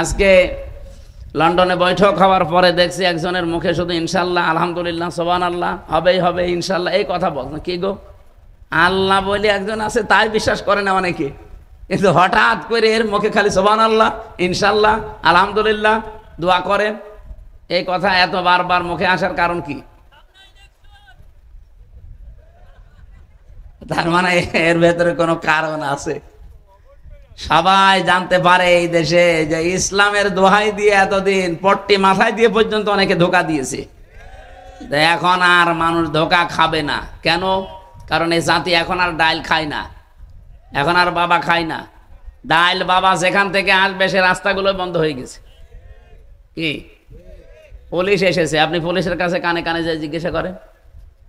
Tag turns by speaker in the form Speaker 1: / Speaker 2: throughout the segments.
Speaker 1: আজকে লন্ডনে বৈঠক হওয়ার পরে দেখছি একজনের মুখে শুধু ইনশাল্লাহ, আলহামদুলিল্লাহ, সুবহানাল্লাহ, হবেই হবে ইনশাল্লাহ, এই কথা বলছেন। কি গো, আল্লাহ বলে একজন আছে তাই বিশ্বাস করে না অনেকে, কিন্তু হঠাৎ করে এর মুখে খালি সুবহানাল্লাহ, ইনশাল্লাহ, আলহামদুলিল্লাহ দোয়া করেন। এই কথা এত বারবার মুখে আসার কারণ কি? তার মানে এর ভেতরে কোনো কারণ আছে। সবাই জানতে পারে এই দেশে যে ইসলামের দোহাই দিয়ে এতদিন পট্টি মাথায় দিয়ে পর্যন্ত অনেকে ধোকা দিয়েছে। এখন আর মানুষ ধোকা খাবে না। কেন? কারণ এই জাতি এখন আর ডাইল খায় না, এখন আর বাবা খায় না। ডাইল বাবা যেখান থেকে আসবে সে রাস্তাগুলো বন্ধ হয়ে গেছে। কি পুলিশ এসেছে, আপনি পুলিশের কাছে কানে কানে যে জিজ্ঞাসা করেন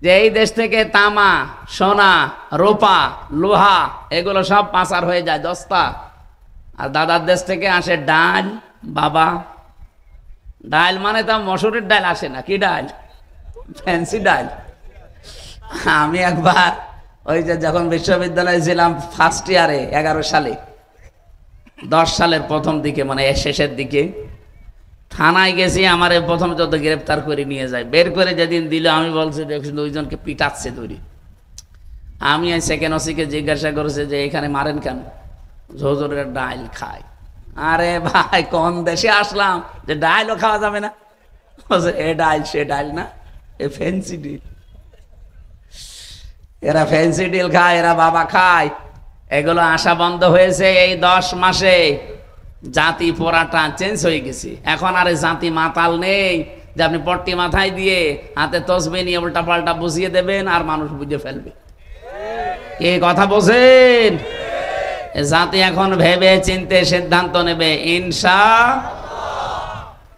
Speaker 1: যে এই দেশ থেকে তামা, সোনা, রূপা, লোহা এগুলো সব পাচার হয়ে যায় দস্তা, আর দাদার দেশ থেকে আসে ডাল বাবা। ডাল মানে তা মসুরের ডাল আসে না, কি ডাল? ফ্যান্সি ডাল। আমি একবার ওই যে যখন বিশ্ববিদ্যালয়ে ছিলাম ফার্স্ট ইয়ারে 11 সালে, 10 সালের প্রথম দিকে মানে শেষের দিকে, থানায় গেছি। আমার প্রথম যত গ্রেপ্তার করে নিয়ে যায়, বের করে যেদিন দিল আমি বলছি দেখছি দুইজনকে পিটাচ্ছে ধরি। আমি সেকেন্ড ওসিকে জিজ্ঞাসা করেছে যে এখানে মারেন কেন? হুজুরের ডাইল খায়। আরে ভাই কোন দেশে আসলাম যে ডাইলও খাওয়া যাবে না? এ ডাইল সে ডাইল না, এ ফ্যান্সি ডিল। এরা ফ্যান্সি ডিল খায়, এরা বাবা খায়। এগুলো আসা বন্ধ হয়েছে এই 10 মাসে। জাতি পোড়াটা চেঞ্জ হয়ে গেছে। এখন আর জাতি মাতাল নেই যে আপনি পট্টি মাথায় দিয়ে হাতে তসবিহ নিয়ে উল্টা পাল্টা বুঝিয়ে দেবেন আর মানুষ বুঝে ফেলবে। কে কথা বোঝেন? জাতি এখন ভেবে চিন্তে সিদ্ধান্ত নেবে, ইনশাআল্লাহ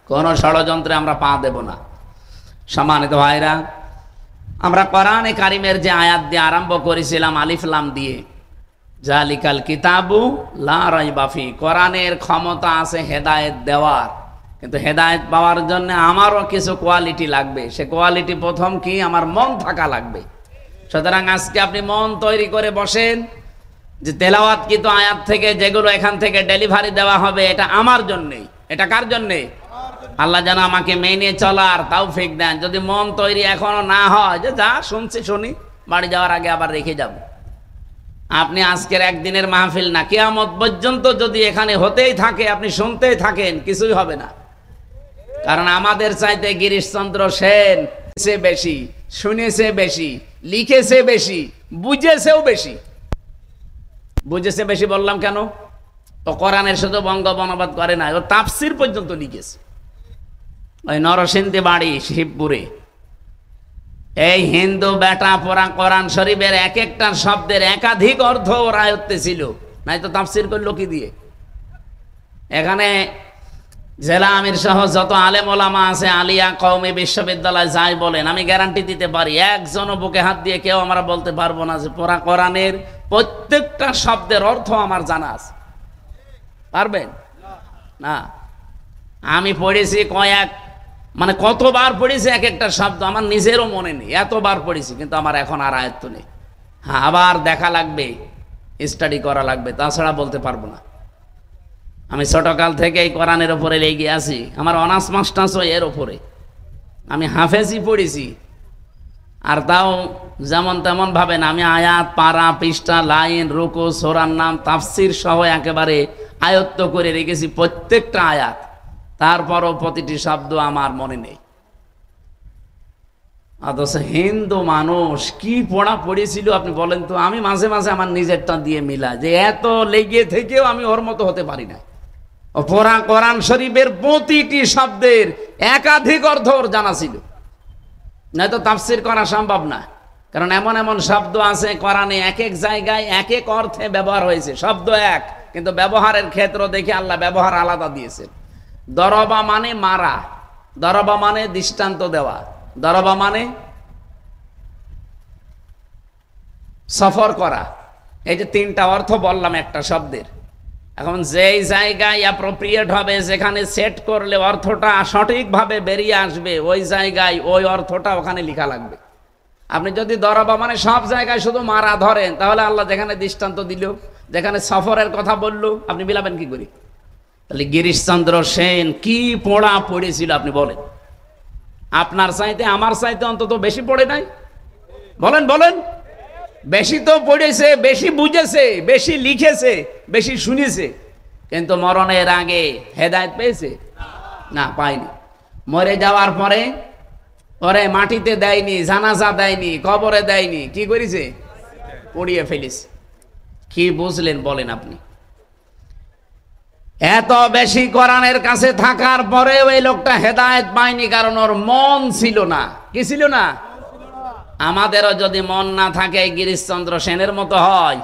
Speaker 1: কোন ষড়যন্ত্রে আমরা পা দেব না। সম্মানিত ভাইরা, আমরা কোরআনে কারিমের যে আয়াত দিয়ে আরম্ভ করেছিলাম আলিফ লাম দিয়ে, জালিকাল কিতাবু লা রাইবা ফি, কোরআনের ক্ষমতা আছে হেদায়েত দেওয়ার, কিন্তু হেদায়েত পাওয়ার জন্য আমারও কিছু কোয়ালিটি লাগবে। সে কোয়ালিটি প্রথম কি? আমার মন থাকা লাগবে। সুতরাং আজকে আপনি মন তৈরি করে বসেন যে তেলাওয়াতকৃত আয়াত থেকে যেগুলো এখান থেকে ডেলিভারি দেওয়া হবে এটা আমার জন্যেই। এটা কার জন্যে? আল্লাহ যেন আমাকে মেনে চলার তৌফিক দেন। যদি মন তৈরি এখনো না হয় যে যা শুনছি শুনি, বাড়ি যাওয়ার আগে আবার রেখে যাব, আপনি আজকের একদিনের মাহফিল না, কিয়ামত পর্যন্ত যদি এখানে হতেই থাকে, আপনি শুনতেই থাকেন, কিছুই হবে না। কারণ আমাদের চাইতে গিরিশচন্দ্র সেন সে বেশি, শুনেছে বেশি, লিখেছে বেশি, বুঝেছেও বেশি। বুঝেছে বেশি বললাম কেন? ও কোরআনের শুধু বঙ্গবনবাদ করে না, ও তাফসির পর্যন্ত লিখেছে। ওই নরসিংদী বাড়ি শিবপুরে এই হিন্দু বেটা পড়া কোরআন শরীফের এক একটা শব্দের একাধিক অর্থ ওর আয়ত্তে ছিল, নাই তো তাফসির করলো কি দিয়ে? এখানে জেলা আমির সহ যত আলেম ওলামা আছে, আলিয়া কওমি বিশ্ববিদ্যালয় যাই বলেন, আমি গ্যারান্টি দিতে পারি একজনও বুকে হাত দিয়ে কেউ আমরা বলতে পারবো না যে পড়া কোরআনের প্রত্যেকটা শব্দের অর্থ আমার জানা আছে। পারবেন না? আমি পড়েছি মানে কতবার পড়েছি এক একটা শব্দ আমার নিজেরও মনে নেই, এতবার পড়েছি, কিন্তু আমার এখন আর আয়ত্ত নেই। হ্যাঁ, আবার দেখা লাগবে, স্টাডি করা লাগবে, তাছাড়া বলতে পারবো না। আমি ছোটকাল থেকে এই কোরআনের ওপরে লেগে আছি, আমার অনার্স মাস্টার্সও এর ওপরে। আমি হাফেজি পড়েছি, আর তাও যেমন তেমন ভাবে না, আমি আয়াত, পারা, পৃষ্ঠা, লাইন, রুকু, সূরার নাম, তাফসির সহ একেবারে আয়ত্ত করে রেখেছি প্রত্যেকটা আয়াত। তারপরও প্রতিটি শব্দ আমার মনে নেই। অথচ হিন্দু মানুষ কি পড়া পড়েছিল আপনি বলেন তো? আমি মাঝে মাঝে আমার নিজেরটা দিয়ে মিলা যে এত লেগে থেকেও আমি ওর মতো হতে পারি না। ও পড়া কোরআন শরীফের প্রতিটি শব্দের একাধিক অর্থ ওর জানা ছিল, নয়তো তাফসির করা সম্ভব না। কারণ এমন এমন শব্দ আছে কোরআনে এক এক জায়গায় এক এক অর্থে ব্যবহার হয়েছে, শব্দ এক, কিন্তু ব্যবহারের ক্ষেত্র দেখে আল্লাহ ব্যবহার আলাদা দিয়েছেন। দরবা মানে মারা, দরবা মানে দৃষ্টান্ত দেওয়া, দরবা মানে সফর করা। এই যে তিনটা অর্থ বললাম একটা শব্দের। এখন যেই জায়গায় অ্যাপ্রোপ্রিয়েট হবে, যেখানে সেট করলে অর্থটা সঠিকভাবে বেরিয়ে আসবে, ওই জায়গায় ওই অর্থটা ওখানে লেখা লাগবে। আপনি যদি দরবা মানে সব জায়গায় শুধু মারা ধরেন, তাহলে আল্লাহ যেখানে দৃষ্টান্ত দিল, যেখানে সফরের কথা বলল, আপনি মিলাবেন কি করি? তাহলে গিরিশচন্দ্র সেন কি পড়া পড়েছিল আপনি বলেন? আপনার চাইতে আমার চাইতে অন্তত বেশি পড়ে নাই? বলেন বলেন। বেশি তো পড়েছে, বেশি বুঝেছে, বেশি লিখেছে, বেশি শুনেছে, কিন্তু মরণের আগে হেদায়েত পেয়েছে? না, পায়নি। মরে যাওয়ার পরে ওরে মাটিতে দেয়নি, জানাজা দেয়নি, কবরে দেয়নি, কি করেছে? পড়িয়ে ফেলেছে। কি বুঝলেন বলেন আপনি? এত বেশি কোরআনের কাছে থাকার পরে ওই লোকটা হেদায়েত পায়নি, কারণ ওর মন ছিল না। কি ছিল না? আমাদেরও যদি মন না থাকে গিরিশচন্দ্র সেনের মতো হয়,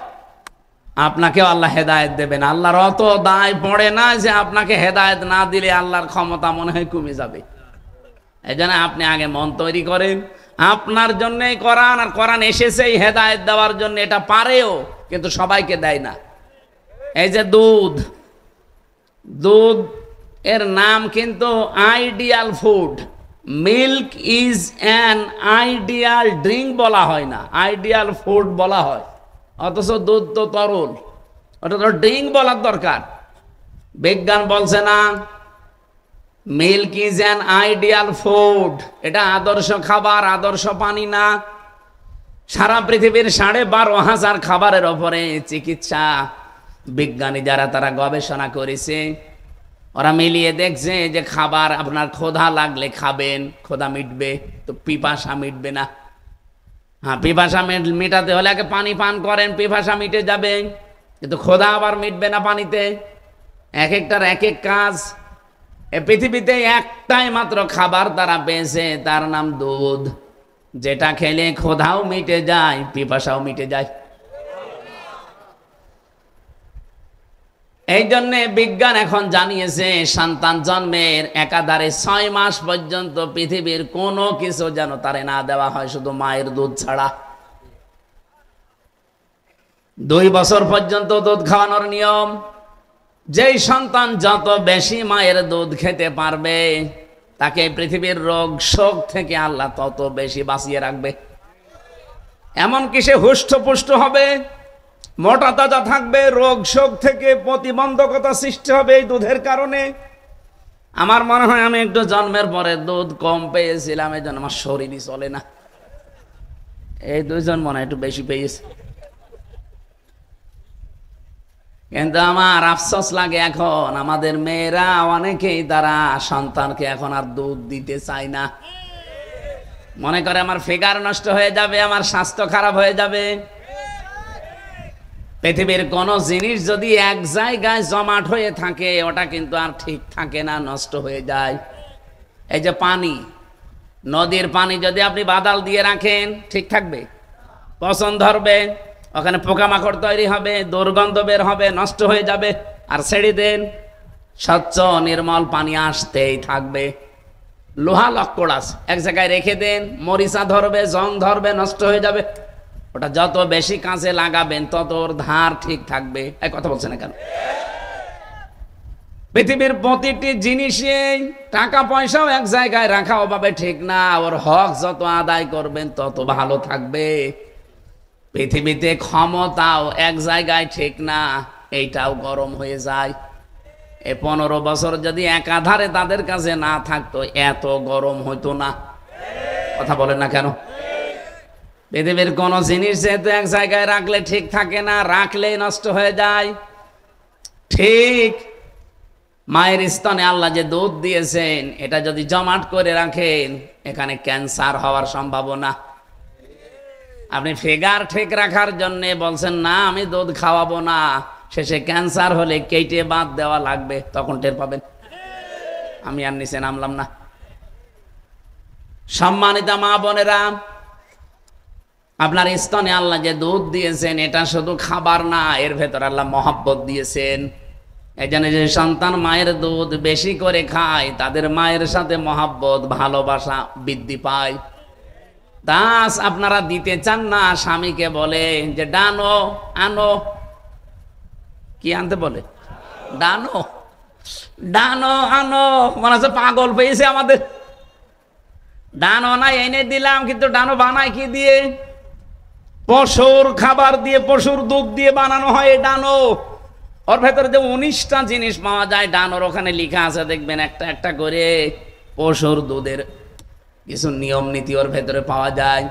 Speaker 1: আপনাকেও আল্লাহ হেদায়েত দেবেন। আল্লাহর অত দায় পড়ে না যে আপনাকে হেদায়েত না দিলে আল্লাহর ক্ষমতা মনে হয় কমে যাবে। এই জন্য আপনি আগে মন তৈরি করেন। আপনার জন্যই কোরআন, আর কোরআন এসেছে হেদায়েত দেওয়ার জন্য। এটা পারেও, কিন্তু সবাইকে দেয় না। এই যে দুধ, দুধ এর নাম কিন্তু ideal food. Milk is an ideal drink বলা হয় না, আইডিয়াল ফুড বলা হয়। অথচ দুধ তো তরল, ওটা তো ড্রিঙ্ক বলার দরকার। বিজ্ঞান বলছে না milk is an ideal food, এটা আদর্শ খাবার, আদর্শ পানি না। সারা পৃথিবীর 12,500 খাবারের ওপরে চিকিৎসা বিজ্ঞানী যারা তারা গবেষণা করেছে, ওরা মিলিয়ে দেখছে যে খাবার আপনার ক্ষুধা লাগলে খাবেন, ক্ষুধা মিটবে, তো পিপাসা মিটবে না। হ্যাঁ, পিপাসা মেটাতে হলে আগে পানি পান করেন, পিপাসা মিটে যাবে, কিন্তু ক্ষুধা আবার মিটবে না পানিতে। এক একটার এক এক কাজ। এ পৃথিবীতে একটাই মাত্র খাবার তারা পেয়েছে, তার নাম দুধ, যেটা খেলে ক্ষুধাও মিটে যায়, পিপাসাও মিটে যায়। এই জন্যে বিজ্ঞান এখন জানিয়েছে সন্তান জন্মের একাধারে 6 মাস পর্যন্ত পৃথিবীর কোনো কিছু যেন তারে না দেওয়া হয়, শুধু মায়ের দুধ ছাড়া। 2 বছর পর্যন্ত দুধ খাওয়ানোর নিয়ম। যেই সন্তান যত বেশি মায়ের দুধ খেতে পারবে, তাকে পৃথিবীর রোগ শোক থেকে আল্লাহ তত বেশি বাঁচিয়ে রাখবে। এমনকি সে হুষ্টপুষ্ট হবে, মোটা তাজা থাকবে, রোগ শোক থেকে প্রতিবন্ধকতা সৃষ্টি হবে এই দুধের কারণে। আমার মনে হয় আমি একটু জন্মের পরে দুধ কম পেয়েছিলাম, এই জন্য আমার শরীরই চলে না। এই 2 জন মনে হয় একটু বেশি পেয়েছে। কিন্তু আমার আফসোস লাগে, এখন আমাদের মেয়েরা অনেকেই তারা সন্তানকে এখন আর দুধ দিতে চায় না। মনে করে আমার ফিগার নষ্ট হয়ে যাবে, আমার স্বাস্থ্য খারাপ হয়ে যাবে। পৃথিবীর কোন জিনিস যদি এক জায়গায় জমাট হয়ে থাকে, ওটা কিন্তু আর ঠিক থাকে না, নষ্ট হয়ে যায়। এই যে পানি, নদীর পানি যদি আপনি বাদাল দিয়ে রাখেন, ঠিক থাকবে? পচন ধরবে, ওখানে পোকামাকড় তৈরি হবে, দুর্গন্ধ বের হবে, নষ্ট হয়ে যাবে। আর ছেড়ে দেন, স্বচ্ছ নির্মল পানি আসতেই থাকবে। লোহা লক্কড় আছে, এক জায়গায় রেখে দেন, মরিচা ধরবে, জং ধরবে, নষ্ট হয়ে যাবে। ওটা যত বেশি কাঁচে লাগাবেন তত ওর ধার ঠিক থাকবে। এই কথা বলছে না কেন? পৃথিবীর প্রতিটি জিনিসে টাকা পয়সাও এক জায়গায় রাখা ওভাবে ঠিক না, ওর হক যত আদায় করবেন তত ভালো থাকবে। পৃথিবীতে ক্ষমতাও এক জায়গায় ঠিক না, এইটাও গরম হয়ে যায়। এই 15 বছর যদি একাধারে তাদের কাছে না থাকতো, এত গরম হইতো না। কথা বলেন না কেন? পৃথিবীর কোন জিনিস যেহেতু এক জায়গায় রাখলে ঠিক থাকে না, রাখলেই নষ্ট হয়ে যায়। ঠিক মায়ের স্তনে আল্লাহ যে দুধ দিয়েছেন, এটা যদি জমাট করে রাখেন, এখানে ক্যান্সার হওয়ার সম্ভাবনা। আপনি ফিগার ঠিক রাখার জন্য বলছেন না আমি দুধ খাওয়াবো না, শেষে ক্যান্সার হলে কেটে বাদ দেওয়া লাগবে, তখন টের পাবেন। আমি আর নিচে নামলাম না। সম্মানিতা মা বোনেরা, আপনার স্তনে আল্লাহ যে দুধ দিয়েছেন, এটা শুধু খাবার না, এর ভেতর আল্লাহ মহব্বত দিয়েছেন। এই জন্য যে সন্তান মায়ের দুধ বেশি করে খায়, তাদের মায়ের সাথে মহব্বত, ভালোবাসা বৃদ্ধি পায়। দাস আপনারা দিতে চান না, স্বামীকে বলে যে ডানো আনো। কি আনতে বলে? ডানো, ডানো আনো। মনে হচ্ছে পাগল পেয়েছে আমাদের। ডানো না এনে দিলাম, কিন্তু ডানো বানায় কি দিয়ে? পশুর খাবার দিয়ে, পশুর দুধ দিয়ে বানানো হয় এই ডানো। ওর ভেতরে যে 19টা জিনিস পাওয়া যায়, ডানোর ওখানে লেখা আছে দেখবেন একটা একটা করে পশুর দুধের কিছু নিয়ম নীতি ওর ভেতরে পাওয়া যায়।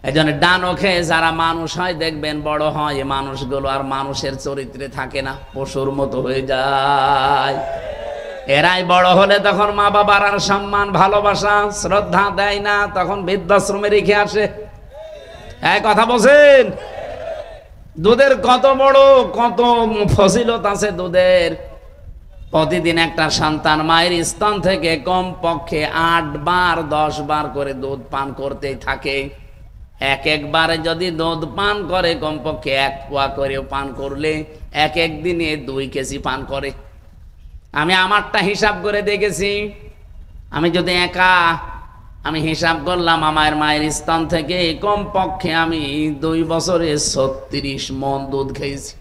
Speaker 1: এই জন্য ডানো খেয়ে যারা মানুষ হয় দেখবেন বড় হয়, এই মানুষগুলো আর মানুষের চরিত্রে থাকে না, পশুর মতো হয়ে যায়। এরাই বড় হলে তখন মা বাবার আর সম্মান ভালোবাসা শ্রদ্ধা দেয় না, তখন বৃদ্ধাশ্রমে রেখে আসে। এক কথা বলছেন, দুধের কত বড় কত ফজিলত আছে দুধের। প্রতিদিন একটা সন্তান মায়ের স্তন থেকে কম পক্ষে 8 বার 10 বার করে দুধ পান করতেই থাকে। একবারে যদি দুধ পান করে কমপক্ষে 1 পোয়া করেও পান করলে এক দিনে 2 কেজি পান করে। আমি আমারটা হিসাব করে দেখেছি, আমি যদি একা আমি হিসাব করলাম আমার মায়ের স্তন থেকে কমপক্ষে আমি 2 বছরে 36 মণ দুধ খেয়েছি।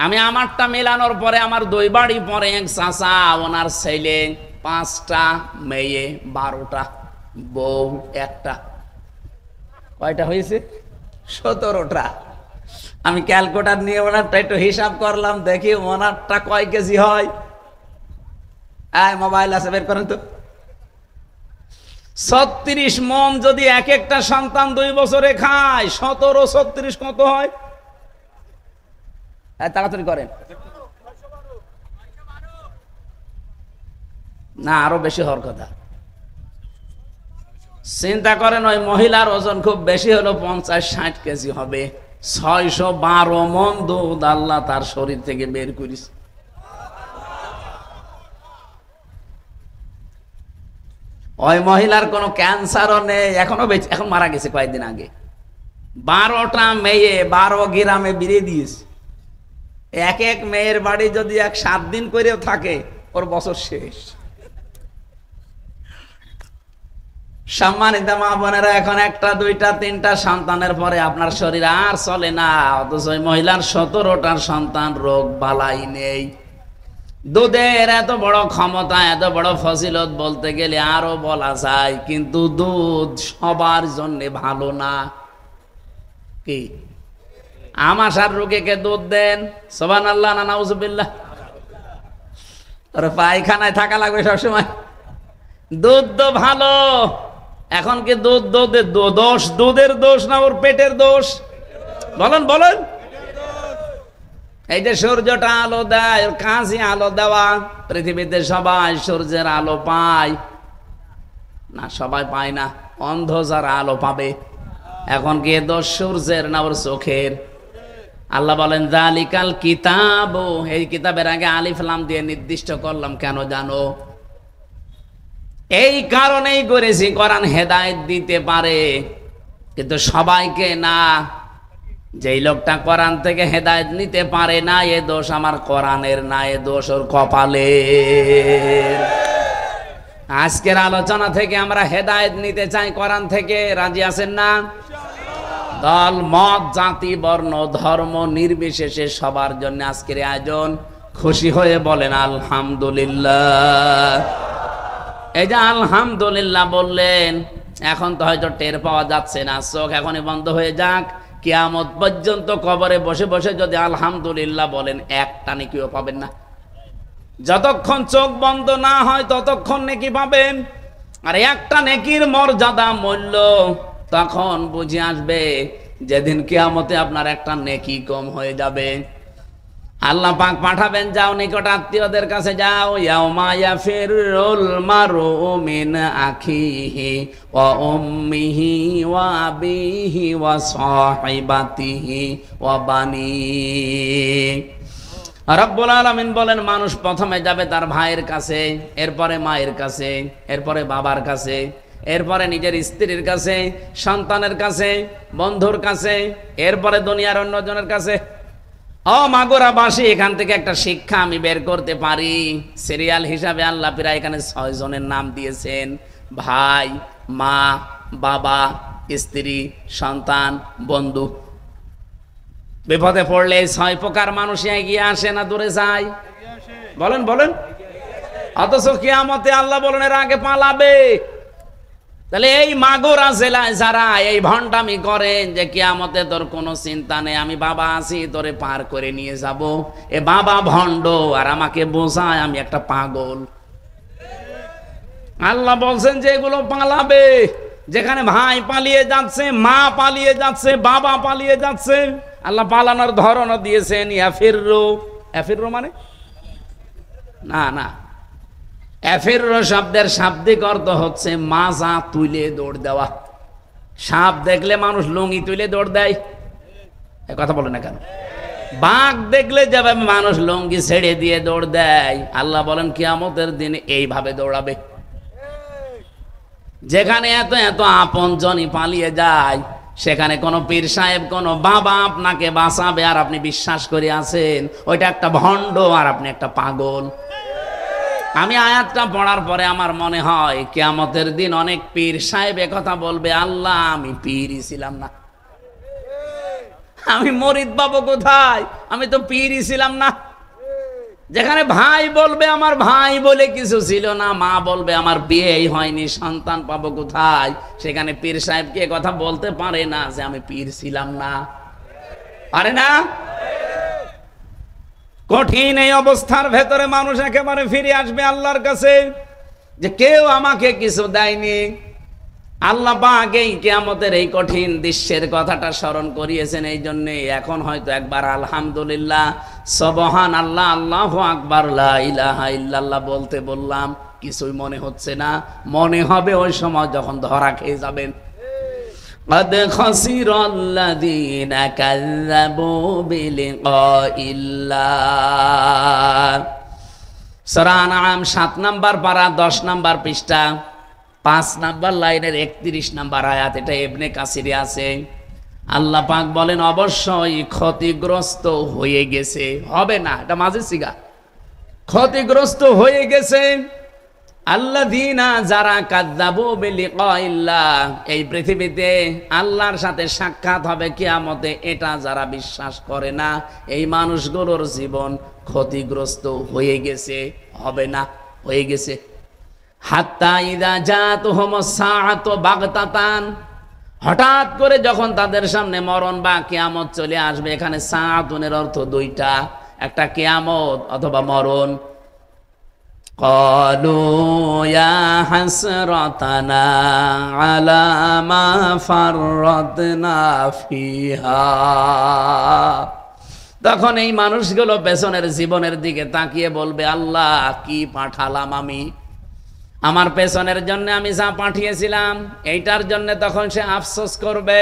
Speaker 1: আমি আমারটা মেলানোর পরে আমার 2 বাড়ি পরে এক চাচা, ওনার ছেলে 5টা, মেয়ে 12টা, বউ 1টা, কয়টা হয়েছে? 17টা। আমি ক্যালকুলেটর নিয়ে ওনারটা একটু হিসাব করলাম, দেখি ওনারটা কয় কেজি হয়। মোবাইল আছে, বের করেন তো। 36 মণ যদি এক একটা সন্তান 2 বছরে খায়, 17 36 কত হয়? তাড়াতাড়ি করেন না, আরো বেশি হওয়ার কথা। চিন্তা করেন, ওই মহিলার ওজন খুব বেশি হলো 50-60 কেজি হবে। 612 মণ দুধ আল্লাহ তার শরীর থেকে বের করিস। ওই মহিলার কোনো ক্যান্সারও নেই, এখনো বেঁচে, এখন মারা গেছে কয়েকদিন আগে। 12টা মেয়ে 12 গ্রামে বিয়ে দিয়েছে। এক মেয়ের বাড়ি যদি 7 দিন করেও থাকে, ওর বছর শেষ। সম্মানিত মা বোনেরা, এখন 1টা 2টা 3টা সন্তানের পরে আপনার শরীর আর চলে না, অথচ ওই মহিলার 17টার সন্তান, রোগ বালাই নেই। দুধের এত বড় ক্ষমতা, এত বড় ফজিলত বলতে গেলে আরো বলা যায়, কিন্তু দুধ সবার জন্য ভালো না। কি আমাশার রোগীকে দুধ দেন, সুবহানাল্লাহ না নাউজুবিল্লাহ? তোর পায়খানায় থাকা লাগবে সবসময়। দুধ তো ভালো, এখন কি দুধ দোষ, দুধের দোষ না ওর পেটের দোষ? বলেন বলেন। এই যে সূর্যটা আলো দেয়, ওর কাজই আলো দেওয়া। পৃথিবীতে সবাই সূর্যের আলো পায় না? সবাই পায় না। অন্ধ যারা আলো পাবে। এখন কি দোষ সূর্যের না ওর চোখের? আল্লাহ বলেন যালিকাল কিতাব, এই কিতাবের আগে আলিফ লাম দিয়ে নির্দিষ্ট করলাম কেন জানো? এই কারণেই করেছি, কোরআন হেদায়েত দিতে পারে কিন্তু সবাইকে না। যেই লোকটা কোরআন থেকে হেদায়েত নিতে পারে না, এ দোষ আমার কোরআনের না, এ দোষ ওর কপালের। আজকের আলোচনা থেকে আমরা হেদায়েত নিতে চাই কোরআন থেকে, রাজি আছেন না? দল মত জাতি বর্ণ ধর্ম নির্বিশেষে সবার জন্য আজকের আয়োজন। খুশি হয়ে বলেন আলহামদুলিল্লাহ। এই যে আলহামদুলিল্লাহ বললেন, এখন তো হয়তো টের পাওয়া যাচ্ছে না, চোখ এখনই বন্ধ হয়ে যাক। কিয়ামত পর্যন্ত কবরে বসে বসে যদি আলহামদুলিল্লাহ বলেন, একটা নেকিও পাবেন না। যতক্ষণ চোখ বন্ধ না হয় ততক্ষণ নেকি পাবেন। আর একটা নেকির মর্যাদা মূল্য তখন বুঝে আসবে যেদিন কিয়ামতে আপনার একটা নেকি কম হয়ে যাবে। আল্লাহ পাক পাঠাবেন, যাও নিকট আত্মীয়দের কাছে যাও। ইয়াউমা ইয়াফিরুল মারউ মিন আখিহি ওয়া উম্মিহি ওয়া আবিহি ওয়া সাহিবাতিহি ওয়া বানিহি। রব্বুল আলামিন বলেন, মানুষ প্রথমে যাবে তার ভাইয়ের কাছে, এরপরে মায়ের কাছে, এরপরে বাবার কাছে, এরপরে নিজের স্ত্রীর কাছে, সন্তানের কাছে, বন্ধুর কাছে, এরপরে দুনিয়ার অন্যজনের কাছে। ও মাগুরাবাসী, এখান থেকে একটা শিক্ষা আমি বের করতে পারি। সিরিয়াল হিসাবে আল্লাহ প্রায় এখানে 6 জনের নাম দিয়েছেন। ভাই, মা, বাবা, স্ত্রী, সন্তান, বন্ধু। বিপদে পড়লে 6 প্রকার মানুষ এগিয়ে আসে না দূরে যায়? বলেন বলেন। অথচ কিয়ামতে আল্লাহ বলেন এর আগে পালাবে। তাহলে এই মাগুরা জেলায় যারা এই ভণ্ডামি করেন যে কিয়ামতে তোর কোনো চিন্তা নেই, আমি বাবা আছি তোরে পার করে নিয়ে যাব, এ বাবা ভণ্ড আর আমাকে বোঝায় আমি একটা পাগল। আল্লাহ বলছেন যে এগুলো পালাবে, যেখানে ভাই পালিয়ে যাচ্ছে, মা পালিয়ে যাচ্ছে, বাবা পালিয়ে যাচ্ছে, আল্লাহ পালানোর ধরনও দিয়েছেন। ইয়াফিররু, ইয়াফিররু মানে না না, এফিররু শব্দের শাব্দিক অর্থ হচ্ছে মাজা তুলে দৌড় দেওয়া। সাপ দেখলে মানুষ লুঙ্গি তুলে দৌড় দেয়, এ কথা বলে না কেন? বাঘ দেখলে যাবে মানুষ লুঙ্গি ছেড়ে দিয়ে দৌড় দেয়, আল্লাহ বলেন কিয়ামতের দিন এইভাবে দৌড়াবে। যেখানে এত এত আপনজনই পালিয়ে যায়, সেখানে কোনো পীর সাহেব, কোনো বাবা আপনাকে বাঁচাবে আর আপনি বিশ্বাস করে আছেন ওইটা একটা ভণ্ড আর আপনি একটা পাগল। আমি আয়াতটা পড়ার পরে আমার মনে হয় কিয়ামতের দিন অনেক পীর সাহেব কথা বলবে, আল্লাহ আমি পীরই ছিলাম না, আমি মরিদ পাবো কোথায়, আমি তো পীরই ছিলাম না। যেখানে ভাই বলবে আমার ভাই বলে কিছু ছিল না, মা বলবে আমার বিয়েই হয়নি, সন্তান পাবো কোথায়, সেখানে পীর সাহেবকে কথা বলতে পারে না যে আমি পীর ছিলাম না, পারে না। কঠিন এই অবস্থার ভেতরে মানুষ একেবারে ফিরে আসবে আল্লাহর কাছে যে কেউ আমাকে কিছু দেয়নি। আল্লাহ পাক এই কিয়ামতের এই কঠিন দৃশ্যের কথাটা স্মরণ করিয়েছেন, এই জন্য এখন হয়তো একবার আলহামদুলিল্লাহ, সুবহানাল্লাহ, আল্লাহু আকবার, লা ইলাহা ইল্লাল্লাহ বলতে বললাম, কিছুই মনে হচ্ছে না। মনে হবে ওই সময় যখন ধরা খেয়ে যাবেন। قد خسر الذين كذبوا بلقاء الله। সূরা আনআম 7 নাম্বার পারা 10 নাম্বার পৃষ্ঠা 5 নাম্বার লাইনের 31 নাম্বার আয়াত, এটা ইবনে কাসিরে আছে। আল্লাহ পাক বলেন অবশ্যই ক্ষতিগ্রস্ত হয়ে গেছে, হবে না, এটা মাঝে সিগা, ক্ষতিগ্রস্ত হয়ে গেছে আল্লাযীনা যারা কাযযাবু বিলিকাইল্লাহ, এই পৃথিবীতে আল্লাহর সাথে সাক্ষাৎ হবে কিয়ামতে, এটা যারা বিশ্বাস করে না, এই মানুষগুলোর জীবন ক্ষতিগ্রস্ত হয়ে গেছে, হবে না, হয়ে গেছে। হাত্তা ইযা জাতুহুমুস সাআতু বাগতাতান, হঠাৎ করে যখন তাদের সামনে মরণ বা কিয়ামত চলে আসবে। এখানে সাআতুনের অর্থ দুইটা, একটা কিয়ামত অথবা মরণ। ক্বালু ইয়া হাসরাতানা আলা মা ফাররাতনা ফিহা, তখন এই মানুষগুলো পেছনের জীবনের দিকে তাকিয়ে বলবে, আল্লাহ কি পাঠালাম আমি, আমার পেছনের জন্য আমি যা পাঠিয়েছিলাম এইটার জন্য তখন সে আফসোস করবে।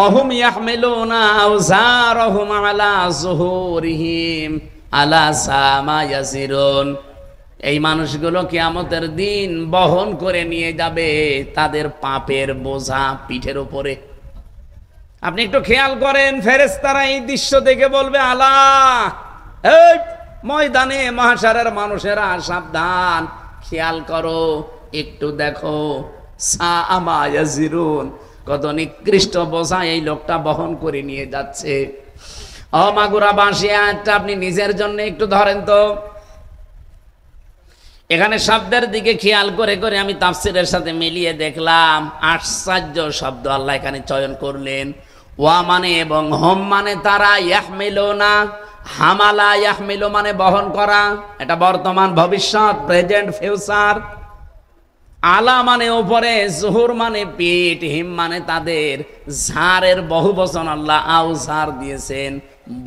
Speaker 1: অহুম ইয়াহমিলুনা আওজারহুম আলা যুহুরিহিম আলা সামা ইয়াসিরুন, এই মানুষগুলো কিয়ামতের দিন বহন করে নিয়ে যাবে তাদের পাপের বোঝা পিঠের উপরে। আপনি একটু খেয়াল করেন, ফেরেশতারা এই দৃশ্য দেখে বলবে, আল্লাহ এই ময়দানে মাহশারের মানুষেরা সাবধান, খেয়াল করো, একটু দেখো, সামা ইয়াসিরুন, কত নিকৃষ্ট বোঝা এই লোকটা বহন করে নিয়ে যাচ্ছে। ও মাগুরা বাঁশি আয়াতটা আপনি নিজের জন্য একটু ধরেন তো। এখানে শব্দের দিকে খেয়াল করে করে আমি তাফসীরের সাথে মিলিয়ে দেখলাম, আশ্চর্য শব্দ আল্লাহ এখানে চয়ন করলেন। ওয়া মানে এবং, হোম মানে তারা, ইয়াহমিলুনা, হামালা ইয়াহমিলু মানে বহন করা, এটা বর্তমান, ভবিষ্যৎ, প্রেজেন্ট, ফিউচার। আলা মানে উপরে, জুহুর মানে পিঠ, হিম মানে তাদের, ঝাড়ের বহু বচন আল্লাহ আওজার দিয়েছেন,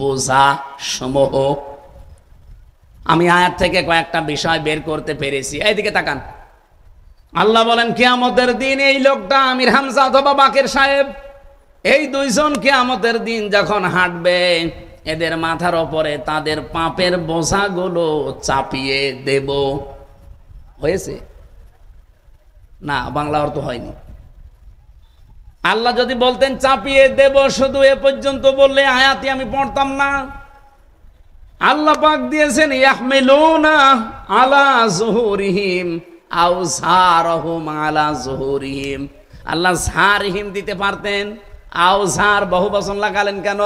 Speaker 1: বোঝা সমূহ। আমি আয়াত থেকে কয়েকটা বিষয় বের করতে পেরেছি, এইদিকে তাকান। আল্লাহ বলেন কিয়ামতের দিন এই লোকটা আমির হামজা অথবা বাকের সাহেব, এই দুইজন কিয়ামতের দিন যখন হাঁটবে, এদের মাথার ওপরে তাদের পাপের বোঝাগুলো চাপিয়ে দেব। হয়েছে না, বাংলা অর্থ হয়নি। আল্লাহ যদি বলতেন চাপিয়ে দেব শুধু এ পর্যন্ত বললে আয়াতই আমি পড়তাম না। আল্লাহ পাক দিয়েছেন ইয়াহমিলুনা আলা যুহুরিহিম আওজারহুম আলা যুহুরিহিম। আল্লাহ জারহিম দিতে পারতেন, আওজার বহু বচন লাগালেন কেন?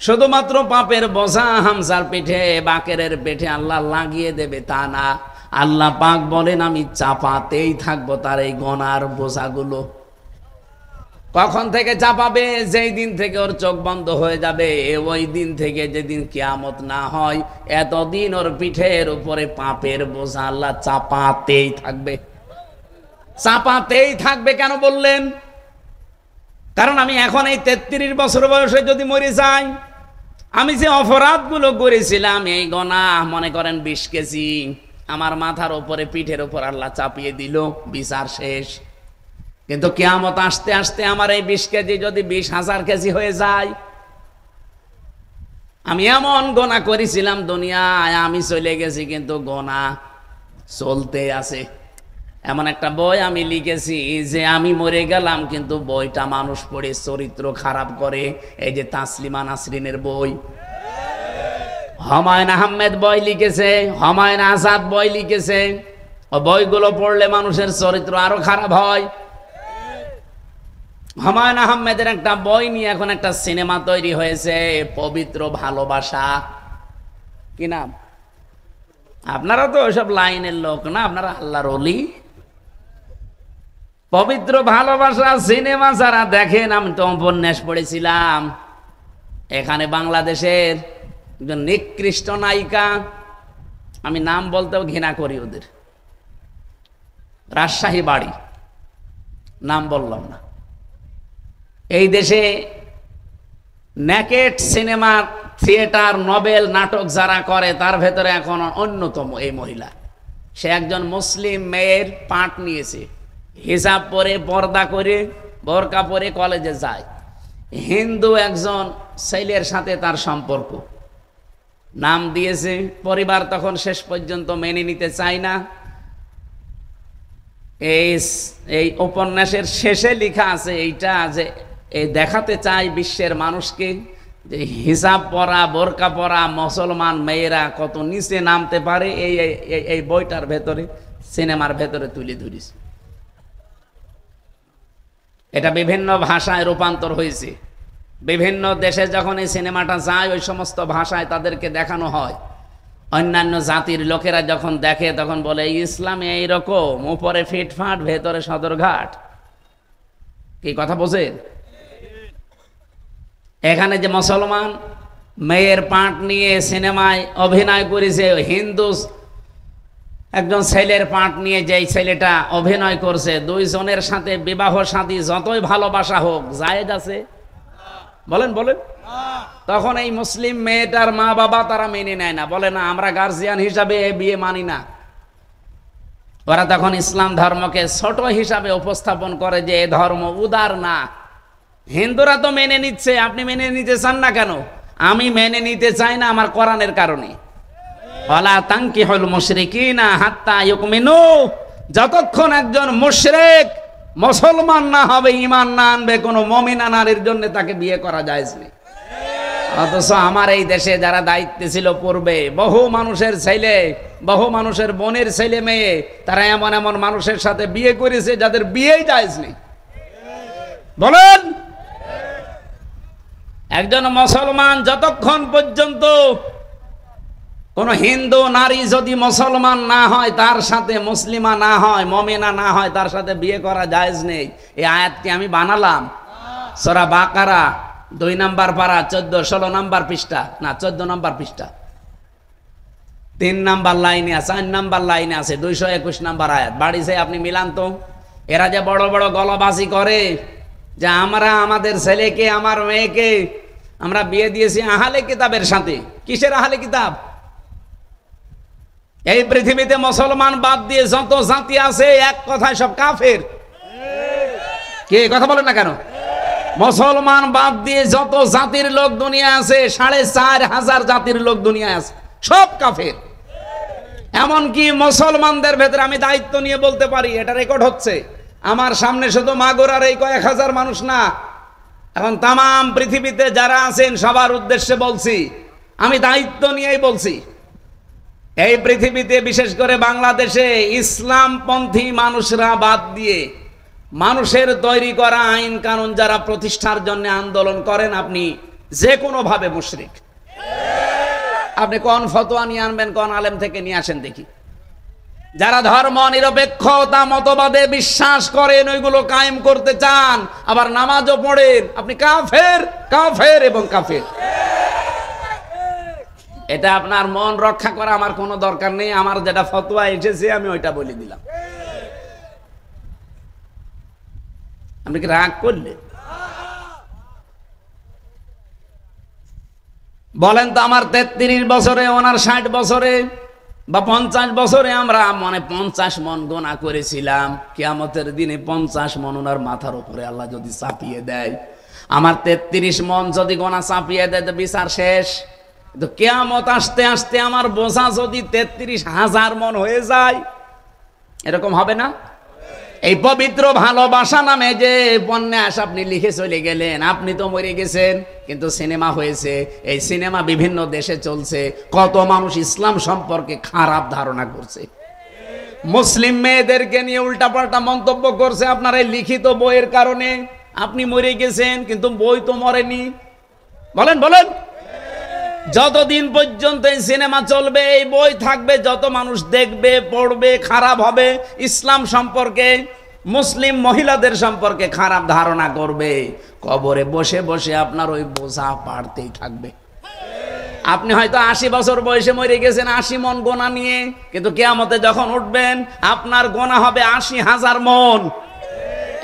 Speaker 1: শুধুমাত্র পাপের বোঝা হামজার পিঠে বাকেরের পেটে আল্লাহ লাগিয়ে দেবে তা না। আল্লাহ পাক বলেন আমি চাপাতেই থাকবো তার এই গোনার বোঝাগুলো। কখন থেকে চাপাবে? যেই দিন থেকে ওর চোখ বন্ধ হয়ে যাবে, ওই দিন থেকে যেদিন কিয়ামত না হয় এতদিন ওর পিঠের উপরে পাপের বোঝা আল্লাহ চাপাতেই থাকবে। চাপাতেই থাকবে কেন বললেন? কারণ আমি এখন এই 33 বছর বয়সে যদি মরে যাই, আমি যে অপরাধগুলো করেছিলাম এই গোনাহ মনে করেন 20 কেজি আমার মাথার উপরে পিঠের উপর আল্লাহ চাপিয়ে দিল, বিচার শেষ। কিন্তু কিয়ামত আসতে আসতে আমার এই 20 কেজি যদি 20,000 কেজি হয়ে যায়, আমি এমন গোনাহ করেছিলাম দুনিয়ায়, আমি চলে গেছি কিন্তু গোনাহ চলতে আছে। এমন একটা বই আমি লিখেছি যে আমি মরে গেলাম কিন্তু বইটা মানুষ পড়ে চরিত্র খারাপ করে। এই যে তাসলিমা নাসরিনের বই, হুমায়ুন আহমেদ বই লিখেছে, হুমায়ুন আজাদ বই লিখেছে। ও বইগুলো পড়লে মানুষের চরিত্র আরো খারাপ হয়। হুমায়ুন আহমেদের একটা বই নিয়ে এখন একটা সিনেমা তৈরি হয়েছে, পবিত্র ভালোবাসা। কি নাম? আপনারা তো ওইসব লাইনের লোক না, আপনারা আল্লাহর ওলি। পবিত্র ভালোবাসা সিনেমা যারা দেখেন, আমি তো উপন্যাস পড়েছিলাম। এখানে বাংলাদেশের একজন নিকৃষ্ট নায়িকা, আমি নাম বলতেও ঘৃণা করি ওদের, রাজশাহী বাড়ি, নাম বললাম না। এই দেশে নেকেট সিনেমা, থিয়েটার, নভেল, নাটক যারা করে তার ভেতরে এখন অন্যতম এই মহিলা। সে একজন মুসলিম মেয়ের পাঠ নিয়েছে, হিজাব পরে, পর্দা করে, বোরকা পরে কলেজে যায়। হিন্দু একজন ছেলের সাথে তার সম্পর্ক, নাম দিয়েছে। পরিবার তখন শেষ পর্যন্ত মেনে নিতে চায় না। এই উপন্যাসের শেষে লেখা আছে এইটা, যে এই দেখাতে চায় বিশ্বের মানুষকে যে হিজাব পরা, বোরকা পরা মুসলমান মেয়েরা কত নিচে নামতে পারে। এই বইটার ভেতরে, সিনেমার ভেতরে তুলে ধরেছে। এটা বিভিন্ন ভাষায় রূপান্তর হয়েছে। বিভিন্ন দেশে যখন এই সিনেমাটা যায়, ওই সমস্ত ভাষায় তাদেরকে দেখানো হয়। অন্যান্য জাতির লোকেরা যখন দেখে তখন বলে ইসলামে এইরকম, উপরে ফিটফাট, ভেতরে সদরঘাট। কি কথা বোঝেন? এখানে যে মুসলমান মেয়ের পাঠ নিয়ে সিনেমায় অভিনয় করেছে, হিন্দু একজন ছেলের পাঠ নিয়ে যেই ছেলেটা অভিনয় করছে, দুইজনের সাথে বিবাহ শাদী যতই ভালোবাসা হোক, জায়েজ আছে? বলেন বলেন। তখন এই মুসলিম মেয়েটার মা বাবা তারা মেনে নেয় না, বলে না আমরা গার্জিয়ান হিসাবে এই বিয়ে মানি না। ওরা তখন ইসলাম ধর্মকে ছোট হিসাবে উপস্থাপন করে যে এ ধর্ম উদার না। হিন্দুরা তো মেনে নিচ্ছে, আপনি মেনে নিতে চান না কেন? আমি মেনে নিতে চাই না আমার কোরআনের কারণে। ওয়ালা তানকিহুল মুশরিকিনা হাত্তা ইউমিনু, যতক্ষণ একজন মুশরিক মুসলমান না হবে, ঈমান না আনবে, কোনো মুমিনা নারীর জন্য তাকে বিয়ে করা জায়েজ নেই। অথচ আমার এই দেশে যারা দায়িত্বে ছিল পূর্বে, বহু মানুষের ছেলে, বহু মানুষের বোনের ছেলে মেয়ে, তারা এমন এমন মানুষের সাথে বিয়ে করেছে যাদের বিয়েই জায়েজ নেই। বলেন, একজন মুসলমান যতক্ষণ পর্যন্ত কোন হিন্দু নারী যদি মুসলমান না হয়, তার সাথে মুসলিমা না হয়, মুমিনা না হয়, তার সাথে বিয়ে করা জায়েজ নেই। এই আয়াতটি আমি বানালাম সূরা বাকারা 2 নম্বর পারা 14-16 নম্বর পৃষ্ঠা, না 14 নম্বর পৃষ্ঠা, 3 নম্বর লাইনে আছে, 4 নম্বর লাইনে আছে, 221 নম্বর আয়াত। বাড়ি যে আপনি মিলান তো। এরা যে বড় বড় গলাবাজি করে যে আমরা আমাদের ছেলেকে, আমার মেয়েকে আমরা বিয়ে দিয়েছি আহলে কিতাবের সাথে। কিসের আহলে কিতাব? এই পৃথিবীতে মুসলমান বাদ দিয়ে যত জাতি আছে এক কথায় সব কাফের। কে কথা বলেন না কেন? মুসলমান বাদ দিয়ে যত জাতির লোক দুনিয়া আছে, 4,500 জাতির লোক দুনিয়ায় আছে, সব কাফের। এমনকি মুসলমানদের ভেতরে আমি দায়িত্ব নিয়ে বলতে পারি, এটা রেকর্ড হচ্ছে আমার সামনে, শুধু মাগুরার এই কয়েক হাজার মানুষ না, এখন তামাম পৃথিবীতে যারা আছেন সবার উদ্দেশ্যে বলছি, আমি দায়িত্ব নিয়েই বলছি। এই পৃথিবীতে বিশেষ করে বাংলাদেশে ইসলামপন্থী মানুষরা বাদ দিয়ে মানুষের তৈরি করা আইন কানুন যারা প্রতিষ্ঠার জন্য আন্দোলন করেন, আপনি যে কোনো ভাবে মুশরিক। আপনি কোন ফতোয়া নিয়ে আনবেন, কোন আলেম থেকে নিয়ে আসেন দেখি। যারা ধর্ম নিরপেক্ষতা মতবাদে বিশ্বাস করেন, ওইগুলো কায়েম করতে চান, আবার নামাজও পড়েন, আপনি কাফের, কাফের এবং কাফের। এটা আপনার মন রক্ষা করা আমার কোনো দরকার নেই। আমার যেটা ফতোয়া এসেছে আমি ওইটা বলে দিলাম। আপনি কি রাগ করলেন? বলেন তো, আমার 33 বছরে, ওনার 60 বছরে বা 50 বছরে আমরা 50 মন গোনা করেছিলাম। কিয়ামতের দিনে 50 মন ওনার মাথার উপরে আল্লাহ যদি চাপিয়ে দেয়, আমার 33 মন যদি গোনা চাপিয়ে দেয় তো বিচার শেষ। তো কিয়ামত আসতে আসতে আমার বোঝা যদি 33,000 মন হয়ে যায়, এরকম হবে না? এই পবিত্র ভালোবাসা নামে যে উপন্যাস আপনি লিখে চলে গেলেন, আপনি তো মরে গেছেন, কিন্তু সিনেমা হয়েছে। এই সিনেমা বিভিন্ন দেশে চলছে। কত মানুষ ইসলাম সম্পর্কে খারাপ ধারণা করছে, মুসলিম মেয়েদেরকে নিয়ে উল্টাপাল্টা মন্তব্য করছে আপনার এই লিখিত বইয়ের কারণে। আপনি মরে গেছেন, কিন্তু বই তো মরেনি। বলেন বলেন, যতদিন পর্যন্ত এই সিনেমা চলবে, এই বই থাকবে, যত মানুষ দেখবে, পড়বে, খারাপ হবে, ইসলাম সম্পর্কে, মুসলিম মহিলাদের সম্পর্কে খারাপ ধারণা করবে, কবরে বসে বসে আপনার ওই বোঝা পাড়তেই থাকবে। আপনি হয়তো 80 বছর বয়সে মরে গেছেন 80 মন গোনা নিয়ে, কিন্তু কিয়ামতে যখন উঠবেন আপনার গোনা হবে 80,000 মন।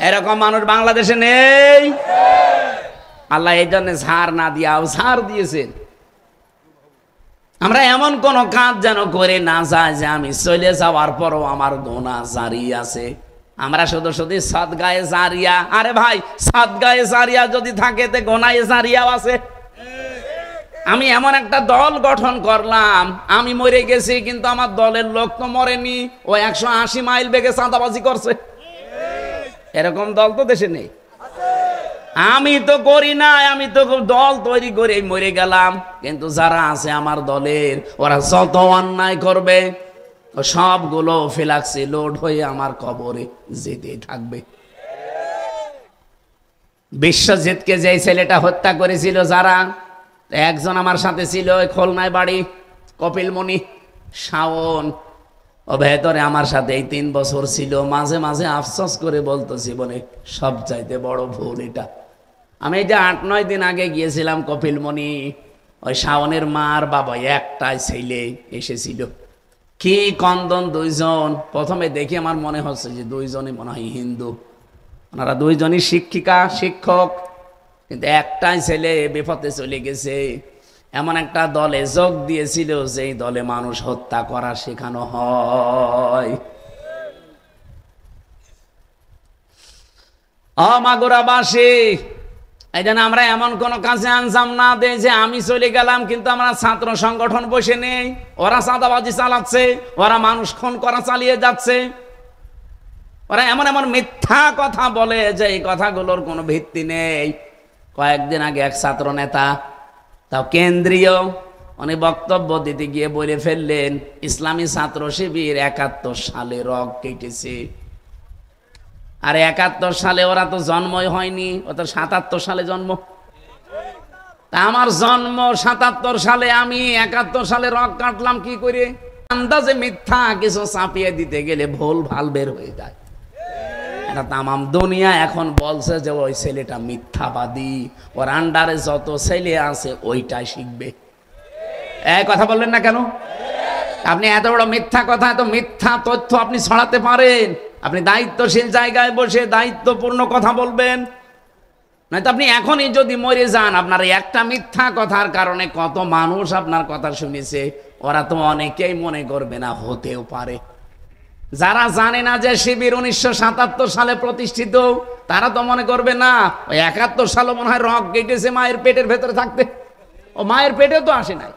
Speaker 1: এরকম মানুষ বাংলাদেশে নেই। আল্লাহ এই জন্য ঝাড় না দিয়ে ঝাড় দিয়েছেন। আমরা এমন কোন কাজ যেন করে না যায় যে আমি চলে যাওয়ার পরও আমার গোনা জারি আছে। আমরা শুধু শুধু সাদগায়ে জারিয়া, আরে ভাই সাদগায়ে জারিয়া যদি থাকে তে গোনায়ে জারিয়াও আছে। আমি এমন একটা দল গঠন করলাম, আমি মরে গেছি কিন্তু আমার দলের লোক তো মরেনি, ও 180 মাইল বেগে চাঁদাবাজি করছে। এরকম দল তো দেশে নেই। আমি তো করি না, আমি তো দল তৈরি করে মরে গেলাম, কিন্তু যারা আছে আমার দলের, ওরা যত অন্যায় করবে সবগুলো ফ্লাক্সে লোড হয়ে আমার কবরে যেতে থাকবে। বিশ্বজিৎকে যে ছেলেটা হত্যা করেছিল যারা, একজন আমার সাথে ছিল, ওই খুলনায় বাড়ি, কপিলমণি, শাওন, ও ভেতরে আমার সাথে এই 3 বছর ছিল। মাঝে মাঝে আফসোস করে বলতো জীবনে সবচাইতে বড় ভুল এটা। আমি এই যে 8-9 দিন আগে গিয়েছিলাম কপিলমণি, ওই শাওনের মার বাবা একটাই ছেলে এসেছিল। কি কন্দন, 2 জন। প্রথমে দেখি আমার মনে হচ্ছে যে 2 জনই মনে হয় হিন্দু, ওনারা 2 জনই শিক্ষিকা শিক্ষক, কিন্তু একটাই ছেলে বিপদে চলে গেছে। এমন একটা দলে যোগ দিয়েছিল যেই দলে মানুষ হত্যা করা শেখানো হয়। মাগুরাবাসী, এই জন্য আমরা এমন কোন কাজে আঞ্জাম না দেই যে আমি চলে গেলাম কিন্তু আমরা ছাত্র সংগঠন বসে নেই, ওরা চাঁদাবাজি চালাচ্ছে, ওরা মানুষ খুন করা চালিয়ে যাচ্ছে, ওরা এমন এমন মিথ্যা কথা বলে যে এই কথাগুলোর কোনো ভিত্তি নেই। কয়েকদিন আগে এক ছাত্র নেতা, তাও কেন্দ্রীয়, উনি বক্তব্য দিতে গিয়ে বলে ফেললেন ইসলামী ছাত্র শিবির 71 সালে রগ কেটেছে। আর 71 সালে ওরা তো জন্মই হয়নি, ও তো 77 সালে জন্ম। তা আমার জন্ম 77 সালে, আমি 71 সালে রগ কাটলাম কি করে? আন্দাজে মিথ্যা কিছু চাপিয়ে দিতে গেলে ভুল ভাল বের হয়ে যায়। এটা তামাম দুনিয়া এখন বলছে যে ওই ছেলেটা মিথ্যাবাদী, ওর আন্ডারে যত ছেলে আছে ওইটাই শিখবে। এই কথা বললেন না কেন? আপনি এত বড় মিথ্যা কথা, এত মিথ্যা তথ্য আপনি ছড়াতে পারেন, আপনি দায়িত্বশীল জায়গায় বসে দায়িত্বপূর্ণ কথা বলবেন। নয়তো আপনি এখনই যদি মরে যান, আপনার একটা মিথ্যা কথার কারণে কত মানুষ আপনার কথা শুনেছে, ওরা তো অনেকেই মনে করবে না, হতেও পারে। যারা জানে না যে শিবির 1977 সালে প্রতিষ্ঠিত, তারা তো মনে করবে না ওই 71 সালে মনে হয় রগ কেটেছে মায়ের পেটের ভেতরে থাকতে। ও মায়ের পেটে তো আসে নাই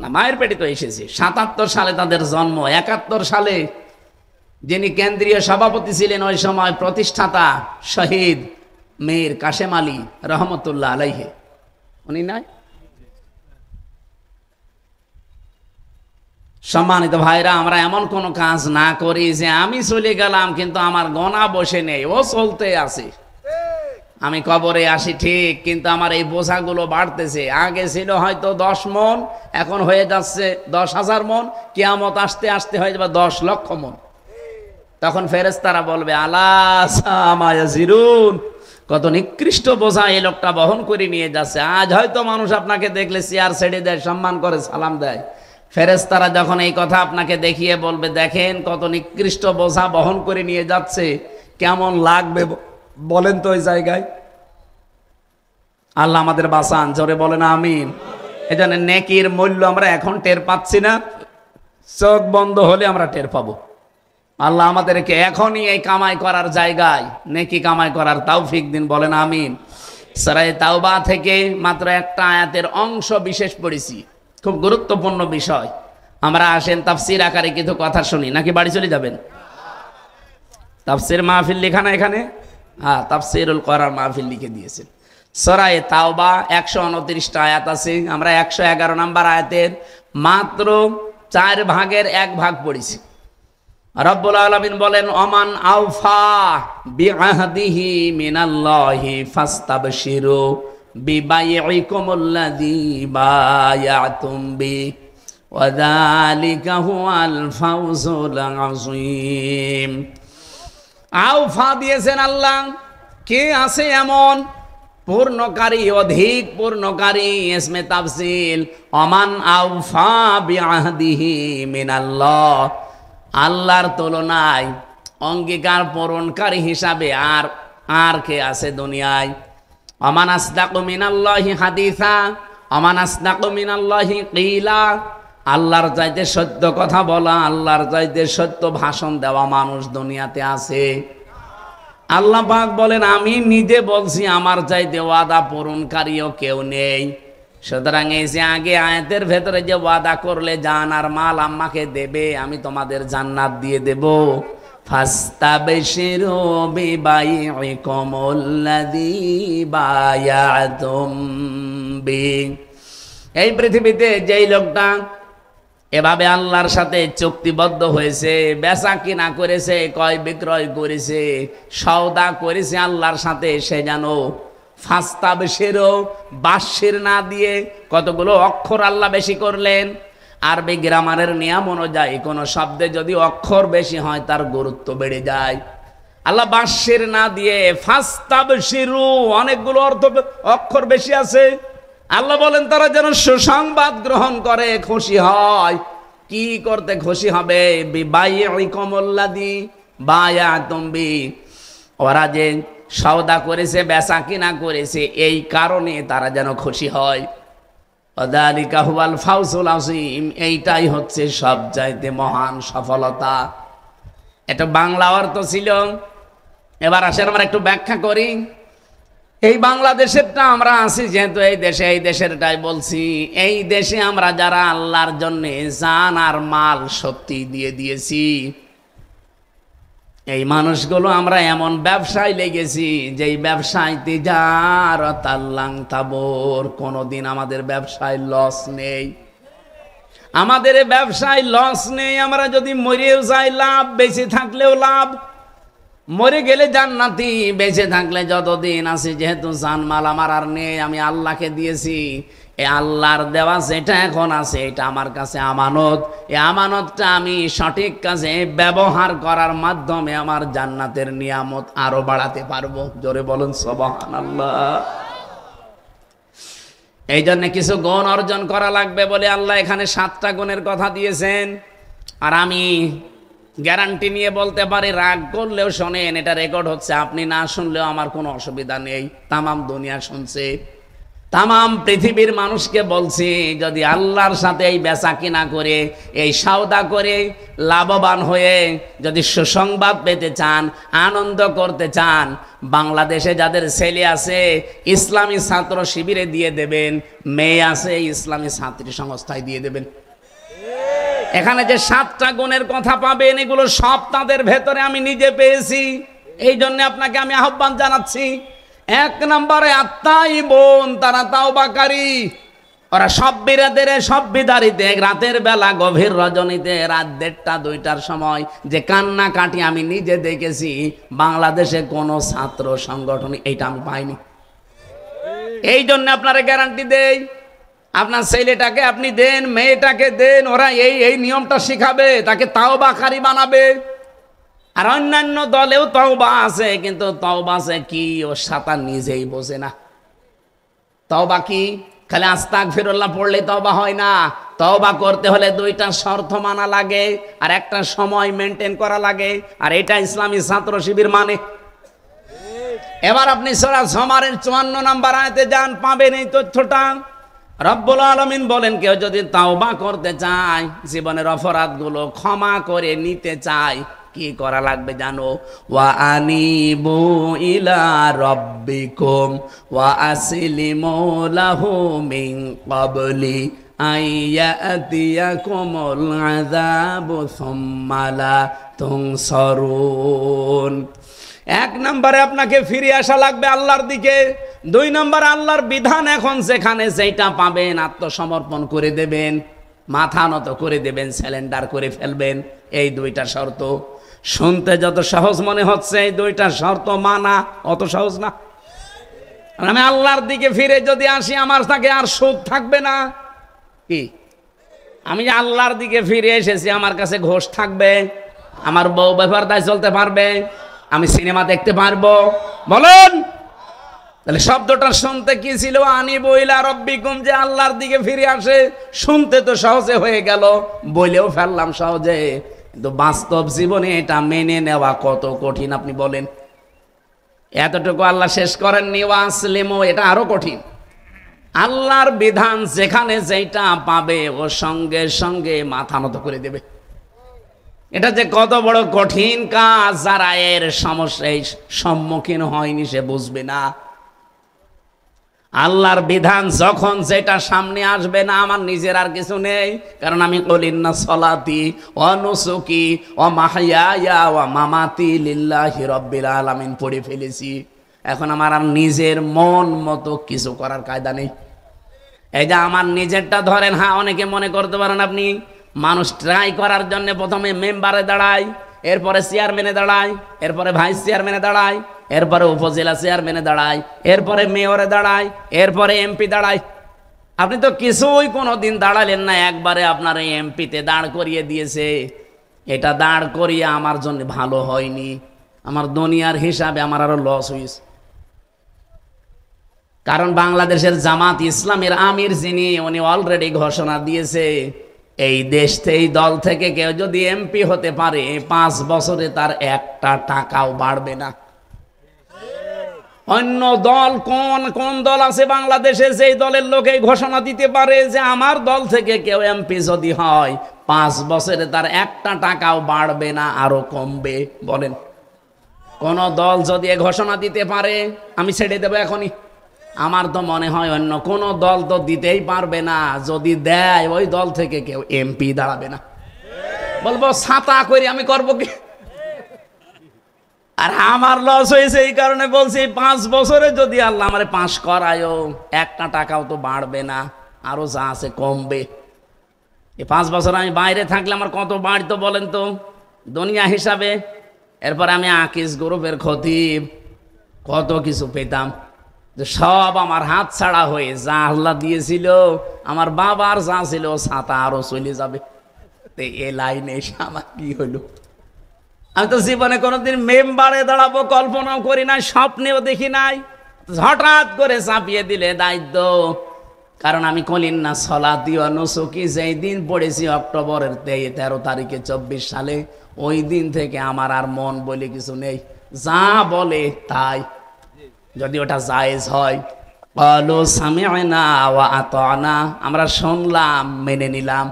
Speaker 1: না, মায়ের পেটে তো এসেছে। 77 সালে তাদের জন্ম। 71 সালে যিনি কেন্দ্রীয় সভাপতি ছিলেন ওই সময়, প্রতিষ্ঠাতা শহীদ মীর কাশেম আলী রহমতুল্লাহ আলাইহি, উনি নাই? সম্মানিত ভাইরা, আমরা এমন কোন কাজ না করি যে আমি চলে গেলাম কিন্তু আমার গোনা বসে নেই, ও চলতে আছে। আমি কবরে আসি ঠিক, কিন্তু আমার এই বোঝাগুলো বাড়তেছে। আগে ছিল হয়তো 10 মণ, এখন হয়ে যাচ্ছে 10,000 মণ, কিয়ামত আসতে আসতে হয়ে যাবে 10 লক্ষ মণ। তখন ফেরেশতারা বলবে আলা সামা ইয়াজিরুন, কত নিকৃষ্ট বোঝা এই লোকটা বহন করে নিয়ে যাচ্ছে। আজ হয়তো মানুষ আপনাকে দেখলে চেয়ার ছেড়ে দেয়, সম্মান করে সালাম দেয়। ফেরেশতারা যখন এই কথা আপনাকে দেখিয়ে বলবে দেখেন কত নিকৃষ্ট বোঝা বহন করে নিয়ে যাচ্ছে, কেমন লাগবে বলেন তো ওই জায়গায়। আল্লাহ আমাদের বাঁচান, জোরে বলেন আমিন। এজন্য নেকির মূল্য আমরা এখন টের পাচ্ছি না, চোখ বন্ধ হলে আমরা টের পাবো। আল্লাহ আমাদেরকে এখনই এই কামাই করার জায়গায় নেকি কামাই করার তৌফিক দিন, বলেন আমিন। সূরা তাওবা থেকে মাত্র একটা আয়াতের অংশ বিশেষ পড়েছি, খুব গুরুত্বপূর্ণ বিষয়। আমরা আসেন তাফসীর আকারে কিছু কথা শুনি, নাকি বাড়ি চলে যাবেন? তাফসীর মাহফিল লেখা না এখানে? হ্যাঁ, তাফসীরুল কোরআন মাহফিল লিখে দিয়েছেন। সূরা তাওবা 129টা আয়াত আছে। আমরা 111 নম্বর আয়াতের মাত্র 4 ভাগের 1 ভাগ পড়েছি। রব্বুল আলামিন বলেন ওমান আওফা বিআহদিহি মিনাল্লাহি ফাস্তাবশিরু বিবাইইকুমুল্লাযী বায়াতুম বি ওয়া যালিকা হুয়াল ফাওজুল আযীম। আওফা দিয়েছেন আল্লাহ। কে আছে এমন পূর্ণকারী, অধিক পূর্ণকারী? ইসমে তাফসীল ওমান আওফা বিআহদিহি মিনাল্লাহ, আল্লাহর তুলনায় অঙ্গীকার পূরণকারী হিসাবে আর কে আছে দুনিয়ায়? ওমান আসদাকু মিনাল্লাহি হাদিসা, ওমান আসদাকু মিনাল্লাহি কিলা, আল্লাহর চাইতে সত্য কথা বলা, আল্লাহর চাইতে সত্য ভাষণ দেওয়া মানুষ দুনিয়াতে আছে? আল্লাহ পাক বলেন আমি নিজে বলছি আমার চাইতে ওয়াদা পূরণকারীও কেউ নেই। সুতরাং এই যে আগে আয়াতের ভেতরে যে ওয়াদা করলে জান আর মাল আম্মাকে দেবে, আমি তোমাদের জান্নাত দিয়ে দেব, ফাস্তাবশিরু বিবাইইকুমুল্লাযী বায়াতুম বি। এই পৃথিবীতে যেই লোকটা এভাবে আল্লাহর সাথে চুক্তিবদ্ধ হয়েছে, বেচা কিনা করেছে, ক্রয় বিক্রয় করেছে, সওদা করেছে আল্লাহর সাথে, সে জানো ফাস্তাবশিরু, বাশির না দিয়ে কতগুলো অক্ষর আল্লাহ বেশি করলেন। আরবি গ্রামারের নিয়ম অনুযায়ী কোন শব্দে যদি অক্ষর বেশি হয় তার গুরুত্ব বেড়ে যায়। আল্লাহ বাশির না দিয়ে ফাস্তাবশিরু, অনেকগুলো অক্ষর বেশি আছে। আল্লাহ বলেন তারা যেন সুসংবাদ গ্রহণ করে, খুশি হয়। কি করতে খুশি হবে? বিবাইইকুমুল্লাযী বায়াতুম বি, ওরা যে সওদা করেছে, বেচা কিনা করেছে, এই কারণে তারা যেন খুশি হয়। ওয়াযালিকা হুয়াল ফাওজুল আযীম, এইটাই হচ্ছে সবচাইতে মহান সফলতা। এটা বাংলা অর্থ ছিল। এবার আসেন আমরা একটু ব্যাখ্যা করি। এই বাংলাদেশেরটা আমরা আছি যেহেতু এই দেশে, এই দেশেরটাই বলছি। এই দেশে আমরা যারা আল্লাহর জন্য জান আর মাল সত্যি দিয়ে দিয়েছি, এই মানুষগুলো আমরা এমন ব্যবসায় লেগেছি যেই ব্যবসায় তিজারাতাল লান তাবুর, কোনোদিন আমাদের ব্যবসায় লস নেই। আমাদের ব্যবসায় লস নেই। আমরা যদি মরেও যাই লাভ, বেঁচে থাকলেও লাভ। মরে গেলে জান্নাতি, বেঁচে থাকলে যতদিন আছে, যেহেতু জানমাল আমার আর নেই, আমি আল্লাহকে দিয়েছি। এই আল্লাহর দেওয়া যেটা এখন আছে এটা আমার কাছে আমানত। এই আমানতটা আমি সঠিক কাজে ব্যবহার করার মাধ্যমে আমার জান্নাতের নিয়ামত আরো বাড়াতে পারবো। জোরে বলুন সুবহানাল্লাহ। এই জন্য কিছু গুণ অর্জন করা লাগবে বলে আল্লাহ এখানে 7টা গুণের কথা দিয়েছেন। আর আমি গ্যারান্টি নিয়ে বলতে পারি, রাগ করলেও শোনেন, এটা রেকর্ড হচ্ছে, আপনি না শুনলেও আমার কোনো অসুবিধা নেই। তামাম দুনিয়া শুনছে, তামাম পৃথিবীর মানুষকে বলছি, যদি আল্লাহর সাথে এই বেচা কিনা করে, এই সওদা করে লাভবান হয়ে যদি সুসংবাদ পেতে চান, আনন্দ করতে চান, বাংলাদেশে যাদের ছেলে আছে ইসলামী ছাত্র শিবিরে দিয়ে দেবেন, মেয়ে আছে ইসলামী ছাত্রী সংস্থায় দিয়ে দেবেন। এখানে যে 7টা গুণের কথা পাবেন, এগুলো সব তাদের ভেতরে আমি নিজে পেয়েছি। এই জন্য আপনাকে আমি আহ্বান জানাচ্ছি। 1 নম্বরে আত্মাইবুন, তারা তাওবাকারী। ওরা সব বিরাদের সব বিদারিতে রাতের বেলা গভীর রজনীতে রাত 1:30 2টার সময় যে কান্না কাটি আমি নিজে দেখেছি। বাংলাদেশে কোনো ছাত্র সংগঠন এইটা আমি পাইনি। এই জন্য আপনারা গ্যারান্টি দেই, আপনার ছেলেটাকে আপনি দেন, মেয়েটাকে দেন, ওরা এই এই নিয়মটা শিখাবে, তাকে তাওবাকারী বানাবে। আর অন্যান্য দলেও তওবা আছে, কিন্তু তওবা আছে কি ও সাতা নিজেই বোঝে না। তওবা কি? খালি আস্তাগফিরুল্লাহ পড়লে তওবা হয় না। তওবা করতে হলে 2টা শর্ত মানা লাগে আর একটা সময় মেনটেন করা লাগে, আর এটা ইসলামী ছাত্র শিবির মানে। এবার আপনি সূরা জুমারের 54 নম্বর আয়াতে যান, পাবেন এই তথ্যটা। রব্বুল আলামিন বলেন, কেউ যদি তাওবা করতে চায়, জীবনের অপরাধগুলো ক্ষমা করে নিতে চায়, কি করা লাগবে জানো? ওয়া আনিবু ইলা রাব্বিকুম ওয়া আসলিমু লাহু মিন ক্বাবলি আইয়াতিয়াকুমুল আযাবু সুম্মা লা তুনসারুন। 1 নম্বরে আপনাকে ফিরে আসা লাগবে আল্লাহর দিকে। 2 নম্বরে আল্লাহর বিধান এখন যেখানে যেটা পাবেন আত্মসমর্পণ করে দেবেন, মাথা নত করে দেবেন, স্যালেন্ডার করে ফেলবেন। এই 2টা শর্ত শুনতে যত সহজ মনে হচ্ছে, এই 2টা শর্ত মানা অত সহজ না। আমি আল্লাহর দিকে ফিরে যদি আসি, আমার তাকে আর সুখ থাকবে না। কি আমি যে আল্লাহর দিকে ফিরে এসেছি, আমার কাছে ঘোষ থাকবে, আমার বউ ব্যাপার দায় চলতে পারবে, আমি সিনেমা দেখতে পারবো? বলুন। তাহলে শব্দটা শুনতে কি ছিল? আনিবু ইলা রাব্বিকুম, যে আল্লাহর দিকে ফিরে আসে। শুনতে তো সহজে হয়ে গেল, বলেও ফেললাম সহজে, কিন্তু বাস্তব জীবনে এটা মেনে নেওয়া কত কঠিন আপনি বলেন। এতটুকু আল্লাহ শেষ করেননি, ওয়াসলিমু, এটা আরো কঠিন। আল্লাহর বিধান যেখানে যেটা পাবে ও সঙ্গে সঙ্গে মাথা নত করে দেবে। এটা যে কত বড় কঠিন কাজ, যারা এর সমস্যায় সম্মুখীন হয়নি সে বুঝবে না। আল্লাহর বিধান যখন যেটা সামনে আসবে না, আমার নিজের আর কিছু নেই, কারণ আমি কুলিন্না সলাতি ওয়া নুসুকি ওয়া মাহইয়ায়া ওয়া মামাতি লিল্লাহি রাব্বিল আলামিন পড়ে ফেলেছি। এখন আমার আর নিজের মন মতো কিছু করার কায়দা নেই। এই যে আমার নিজেরটা ধরেন, হ্যাঁ অনেকে মনে করতে পারেন আপনি, মানুষ ট্রাই করার জন্য প্রথমে মেম্বারে দাঁড়ায়, এরপরে চেয়ারম্যানে দাঁড়ায়, এরপরে ভাইস চেয়ারম্যানে দাঁড়ায়, এরপরে উপজেলা চেয়ারম্যানে দাঁড়ায়, এরপরে মেয়রে দাঁড়ায়, এরপরে এমপি দাঁড়ায়। আপনি তো কিছুই কোনোদিন দাঁড়ালেন না, একবারে আপনার এই এমপিতে দাঁড় করিয়ে দিয়েছে। এটা দাঁড় করিয়ে আমার জন্য ভালো হয়নি, আমার দুনিয়ার হিসাবে আমার আরো লস হয়েছে। কারণ বাংলাদেশের জামাত ইসলামের আমির যিনি, উনি অলরেডি ঘোষণা দিয়েছে, এই দেশ এই দল থেকে কেউ যদি এমপি হতে পারে 5 বছরে তার 1টা টাকাও বাড়বে না। অন্য দল কোন কোন দল আছে বাংলাদেশে, সেই দলের লোক এই ঘোষণা দিতে পারে যে আমার দল থেকে কেউ এমপি যদি হয় 5 বছরে তার 1টা টাকাও বাড়বে না, আরো কমবে? বলেন, কোন দল যদি এ ঘোষণা দিতে পারে আমি ছেড়ে দেবো এখনই। আমার তো মনে হয় অন্য কোন দল তো দিতেই পারবে না, যদি দেয় ওই দল থেকে কেউ এমপি দাঁড়াবে না। বলবো ছাতা করে আমি করবো কি? আর আমার লস হয়েছে এই কারণে বলছি, 5 বছরে যদি আল্লাহ আমারে পাস করায়ও 1টা টাকাও তো বাড়বে না, আরো যা আছে কমবে। এই 5 বছর আমি বাইরে থাকলে আমার কত বাড়তো বলেন তো দুনিয়া হিসাবে। এরপর আমি আকিস গ্রুপের খতিব, কত কিছু পেতাম, সব আমার হাত ছাড়া হয়ে যা আল্লাহ দিয়েছিল, আমার বাবার যা ছিল ছাতা আরো চলে যাবে। এ লাইনে এসে আমার কি হলো? আমি তো জীবনে কোনোদিন মেম্বারে দাঁড়াবো কল্পনাও করি নাই, স্বপ্নেও দেখি নাই। হঠাৎ করে চাপিয়ে দিলে দায়িত্ব। কারণ আমি কুলিন্না সলাতি ওয়া নুসুকি যেই দিন পড়েছি অক্টোবরের 13 তারিখে 24 সালে, ওই দিন থেকে আমার আর মন বলে কিছু নেই, যা বলে তাই। যদি ওটা জায়েজ হয়, ক্বালু সামি'না ওয়া আতা'না, আমরা শুনলাম মেনে নিলাম।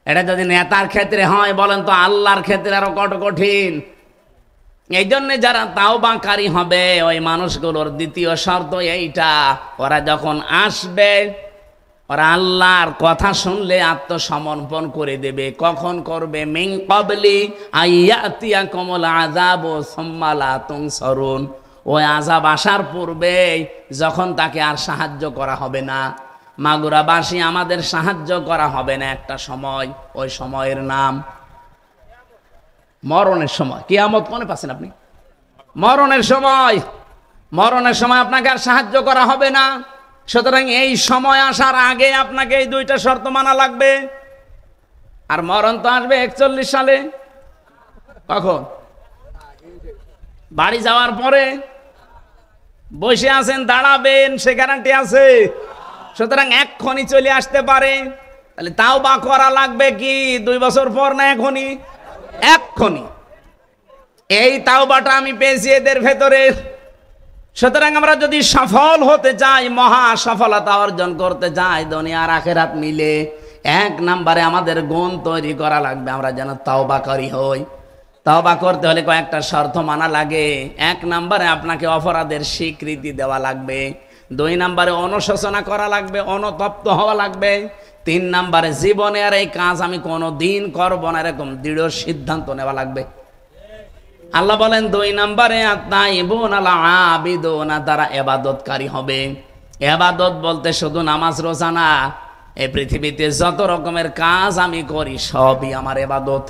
Speaker 1: এটা যদি নেতার ক্ষেত্রে হয়, বলেন তো আল্লাহর ক্ষেত্রে আরো কত কঠিন। এই জন্য যারা তাওবাকারী হবে ওই মানুষগুলোর দ্বিতীয় শর্ত এইটা, ওরা যখন আসবে ওরা আল্লাহর কথা শুনলে আত্মসমর্পণ করে দেবে। কখন করবে? মিন ক্বাবলি আইয়াতিয়াকুমুল আযাবু সুম্মা লা তুনসারুন, ওই আযাব আসার পূর্বে, যখন তাকে আর সাহায্য করা হবে না। মাগুরাবাসী আমাদের সাহায্য করা হবে না একটা সময়, ওই সময়ের নাম মরণের সময়। কিয়ামত মনে পাচ্ছেন আপনি? মরণের সময়, মরণের সময় আপনাকে আর সাহায্য করা হবে না। সুতরাং এই সময় আসার আগে আপনাকে এই দুইটা শর্ত মানা লাগবে। আর মরণ তো আসবে 41 সালে। কখন? বাড়ি যাওয়ার পরে। বসে আছেন, দাঁড়াবেন, সে গ্যারান্টি আছে? সুতরাং এক্ষুনি চলে আসতে পারে। তাহলে তাও বা করা লাগবে কি 2 বছর পর না এখনই? এক্ষুনি। এই তাওবাটা আমি পেয়েছি এদের ভেতরে। সুতরাং আমরা যদি সফল হতে চাই, মহা সফলতা অর্জন করতে চাই দুনিয়ার আখিরাত মিলে, 1 নম্বরে আমাদের গুণ তৈরি করা লাগবে, আমরা যেন তাওবাকারী হই। তাওবা করতে হলে কয়েকটা শর্ত মানা লাগে। 1 নম্বরে আপনাকে অপরাধের স্বীকৃতি দেওয়া লাগবে। 2 নম্বরে অনুশোচনা করা লাগবে, অনুতপ্ত হওয়া লাগবে। 3 নম্বরে জীবনে আর এই কাজ আমি কোনো দিন করবো না, এরকম দৃঢ় সিদ্ধান্ত নেওয়া লাগবে। আল্লাহ বলেন 2 নম্বরে আত-তাইবুন আল-আবিদুন, তারা ইবাদতকারী হবে। ইবাদত বলতে শুধু নামাজ রোজা না, এই পৃথিবীতে যত রকমের কাজ আমি করি সবই আমার ইবাদত।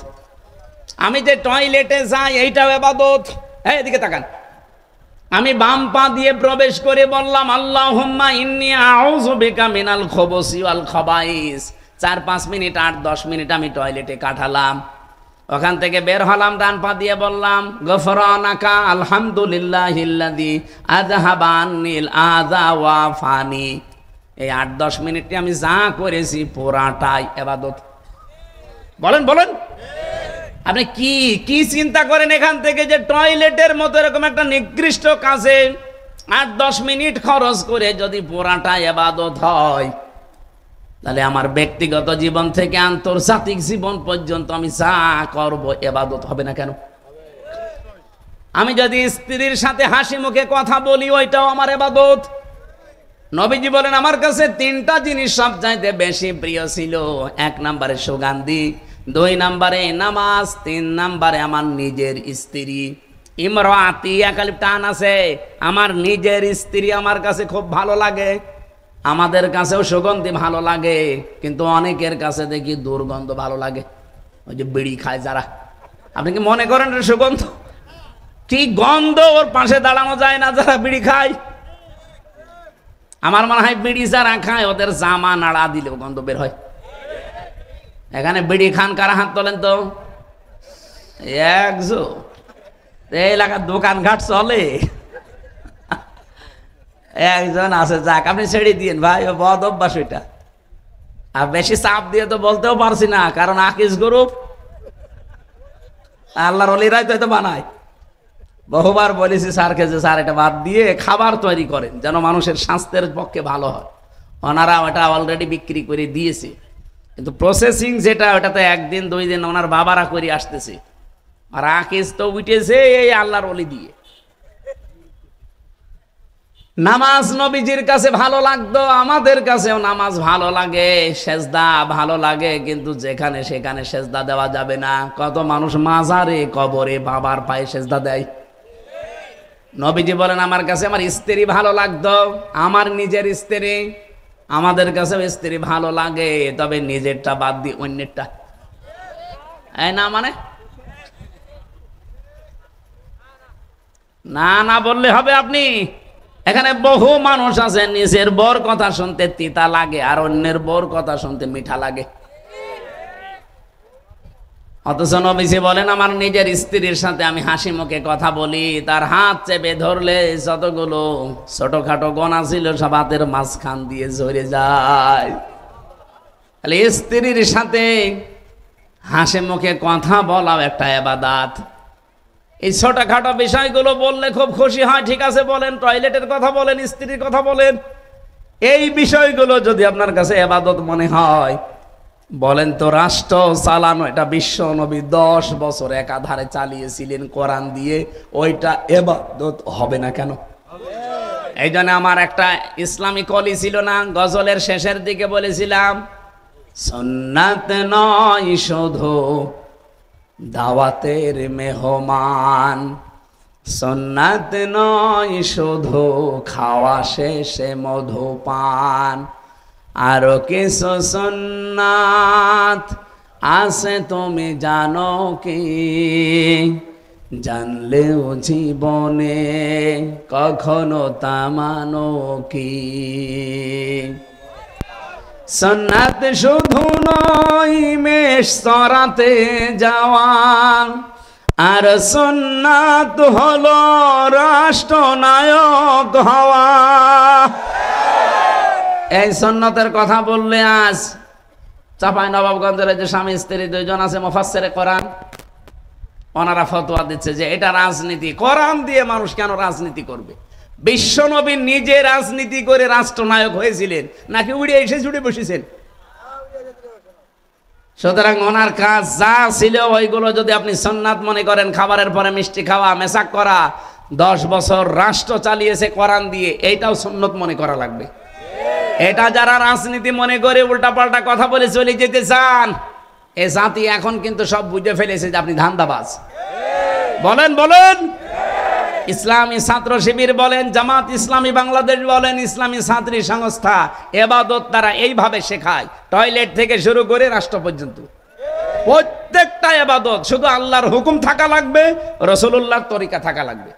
Speaker 1: আমি যে টয়লেটে যাই এইটাও ইবাদত। এদিকে তাকান। আমি বাম পা দিয়ে প্রবেশ করে বললাম আল্লাহুম্মা ইন্নী আউযু বিকা মিনাল খুবুসি ওয়াল খাবাইস। 4-5 মিনিট 8-10 মিনিট আমি টয়লেটে কাটালাম। ওখান থেকে বের হলাম, ডান পা দিয়ে বললাম গফরানাকা আলহামদুলিল্লাহিল্লাযী আযহাবা আন্নিল আযা ওয়া ফানি। এই 8-10 মিনিটে আমি যা করেছি পুরাটাই ইবাদত। বলেন বলেন, আপনি কি কি চিন্তা করেন এখান থেকে যে টয়লেটের মতো এরকম একটা নিকৃষ্ট কাজে 8-10 মিনিট খরচ করে যদি পুরাটা ইবাদত হয়, তাহলে আমার ব্যক্তিগত জীবন থেকে আন্তর্জাতিক জীবন পর্যন্ত আমি যা করব ইবাদত হবে না কেন? আমি যদি স্ত্রীর সাথে হাসি মুখে কথা বলি, ওইটাও আমার ইবাদত। নবীজি বলেন আমার কাছে 3টা জিনিস সবচাইতে বেশি প্রিয় ছিল। 1 নম্বরে সুগন্ধি, 2 নম্বরে নামাজ, 3 নম্বরে আমার নিজের স্ত্রী। ইমরাতি একালিপ টান আছে, আমার নিজের স্ত্রী আমার কাছে খুব ভালো লাগে। আমাদের কাছেও সুগন্ধি ভালো লাগে, কিন্তু অনেকের কাছে দেখি দুর্গন্ধ ভালো লাগে। ওই যে বিড়ি খায় যারা, আপনি কি মনে করেন সুগন্ধ? ঠিক গন্ধ ওর পাশে দাঁড়ানো যায় না যারা বিড়ি খায়। আমার মনে হয় বিড়ি যারা খায় ওদের জামা নাড়া দিলেও গন্ধ বের হয়। এখানে বিড়ি খান কারা? হাত তোলেন তো। একজো এই এলাকার দোকানঘাট চলে, একজন আছে। যাক, আপনি ছেড়ে দিন ভাই, ও বদ অভ্যাস ওইটা। আর বেশি চাপ দিয়ে তো বলতেও পারছি না, কারণ আকিস গ্রুপ আল্লাহর ওলিরাই তো এটা বানায়। বহুবার বলেছি স্যারকে যে স্যার এটা বাদ দিয়ে খাবার তৈরি করেন যেন মানুষের স্বাস্থ্যের পক্ষে ভালো হয়। ওনারা ওটা অলরেডি বিক্রি করে দিয়েছে, কিন্তু প্রসেসিং যেটা ওটাতে 1 দিন 2 দিন ওনার বাবারা করে আসতেছে। আর আকিস তো উঠেছে এই আল্লাহর ওলি দিয়ে। নামাজ নবীজির কাছে ভালো লাগতো, আমাদের কাছেও নামাজ ভালো লাগে, সেজদা ভালো লাগে, কিন্তু যেখানে সেখানে সেজদা দেওয়া যাবে না। কত মানুষ মাজারে কবরে বাবার পায়ে সেজদা দেয়। নবীজি বলেন আমার কাছে আমার স্ত্রী ভালো লাগতো, আমার নিজের স্ত্রী। আমাদের কাছেও স্ত্রী ভালো লাগে, তবে নিজেরটা বাদ দিয়ে অন্যেরটা। এই না মানে না না বললে হবে আপনি? এখানে বহু মানুষ আছে নিজের বর কথা শুনতে তিতা লাগে আর অন্যের বর কথা শুনতে মিঠা লাগে। অথচ নবীজি বলেন আমার নিজের স্ত্রীর সাথে আমি হাসি মুখে কথা বলি, তার হাত চেপে ধরলে যতগুলো ছোটখাটো গোনা ছিল সব হাতের মাঝখান দিয়ে ঝরে যায়। তাহলে স্ত্রীর সাথে হাসি মুখে কথা বলাও একটা ইবাদত। এই ছোটখাটো বিষয়গুলো বললে খুব খুশি হয়, ঠিক আছে বলেন, টয়লেটের কথা বলেন, স্ত্রীর কথা বলেন, এই বিষয়গুলো যদি আপনার কাছে ইবাদত মনে হয়, বলেন তো রাষ্ট্র চালানো এটা বিশ্ব নবী 10 বছর একাধারে চালিয়েছিলেন কোরআন দিয়ে, ওইটা ইবাদত হবে না কেন? এই জন্য আমার একটা ইসলামী কলি ছিল না, গজলের শেষের দিকে বলেছিলাম সুন্নাত নয় শুধু দাওয়াতের মেহমান, সুন্নাত নয় শুধু খাওয়া শেষে মধুপান, আরো কিছু সুন্নাত আছে তুমি জানো কি, জানলেও জীবনে কখনো তা মানো কি। সুন্নাত শুধু নয় মেষ চরাতে যাওয়া, আর সুন্নাত হলো রাষ্ট্রনায়ক হওয়া। এই সুন্নতের কথা বললে আজ চাঁপাইনবাবগঞ্জের যে স্বামী স্ত্রী দুইজন আছে মুফাসসিরে কোরআন, ওনারা ফতোয়া দিচ্ছে যে এটা রাজনীতি। কোরআন দিয়ে মানুষ কেন রাজনীতি করবে? বিশ্বনবী নিজে রাজনীতি করে রাষ্ট্রনায়ক হয়েছিলেন নাকি উড়ে এসে জুড়ে বসেছেন? সুতরাং ওনার কাজ যা ছিল ওইগুলো যদি আপনি সুন্নাত মনে করেন, খাবারের পরে মিষ্টি খাওয়া, মেসাক করা, 10 বছর রাষ্ট্র চালিয়েছে কোরআন দিয়ে, এইটাও সুন্নত মনে করা লাগবে। এটা যারা রাজনীতি মনে করে উল্টাপাল্টা কথা বলে চলে যেতে চান, এ জাতি এখন কিন্তু সব বুঝে ফেলেছে যে আপনি ধান্দাবাজ। বলেন বলেন, ইসলামী ছাত্র শিবির বলেন, জামাত ইসলামী বাংলাদেশ বলেন, ইসলামী ছাত্রী সংস্থা, এবাদত তারা এইভাবে শেখায়, টয়লেট থেকে শুরু করে রাষ্ট্র পর্যন্ত প্রত্যেকটা এবাদত শুধু আল্লাহর হুকুম থাকা লাগবে, রাসূলুল্লাহর তরিকা থাকা লাগবে।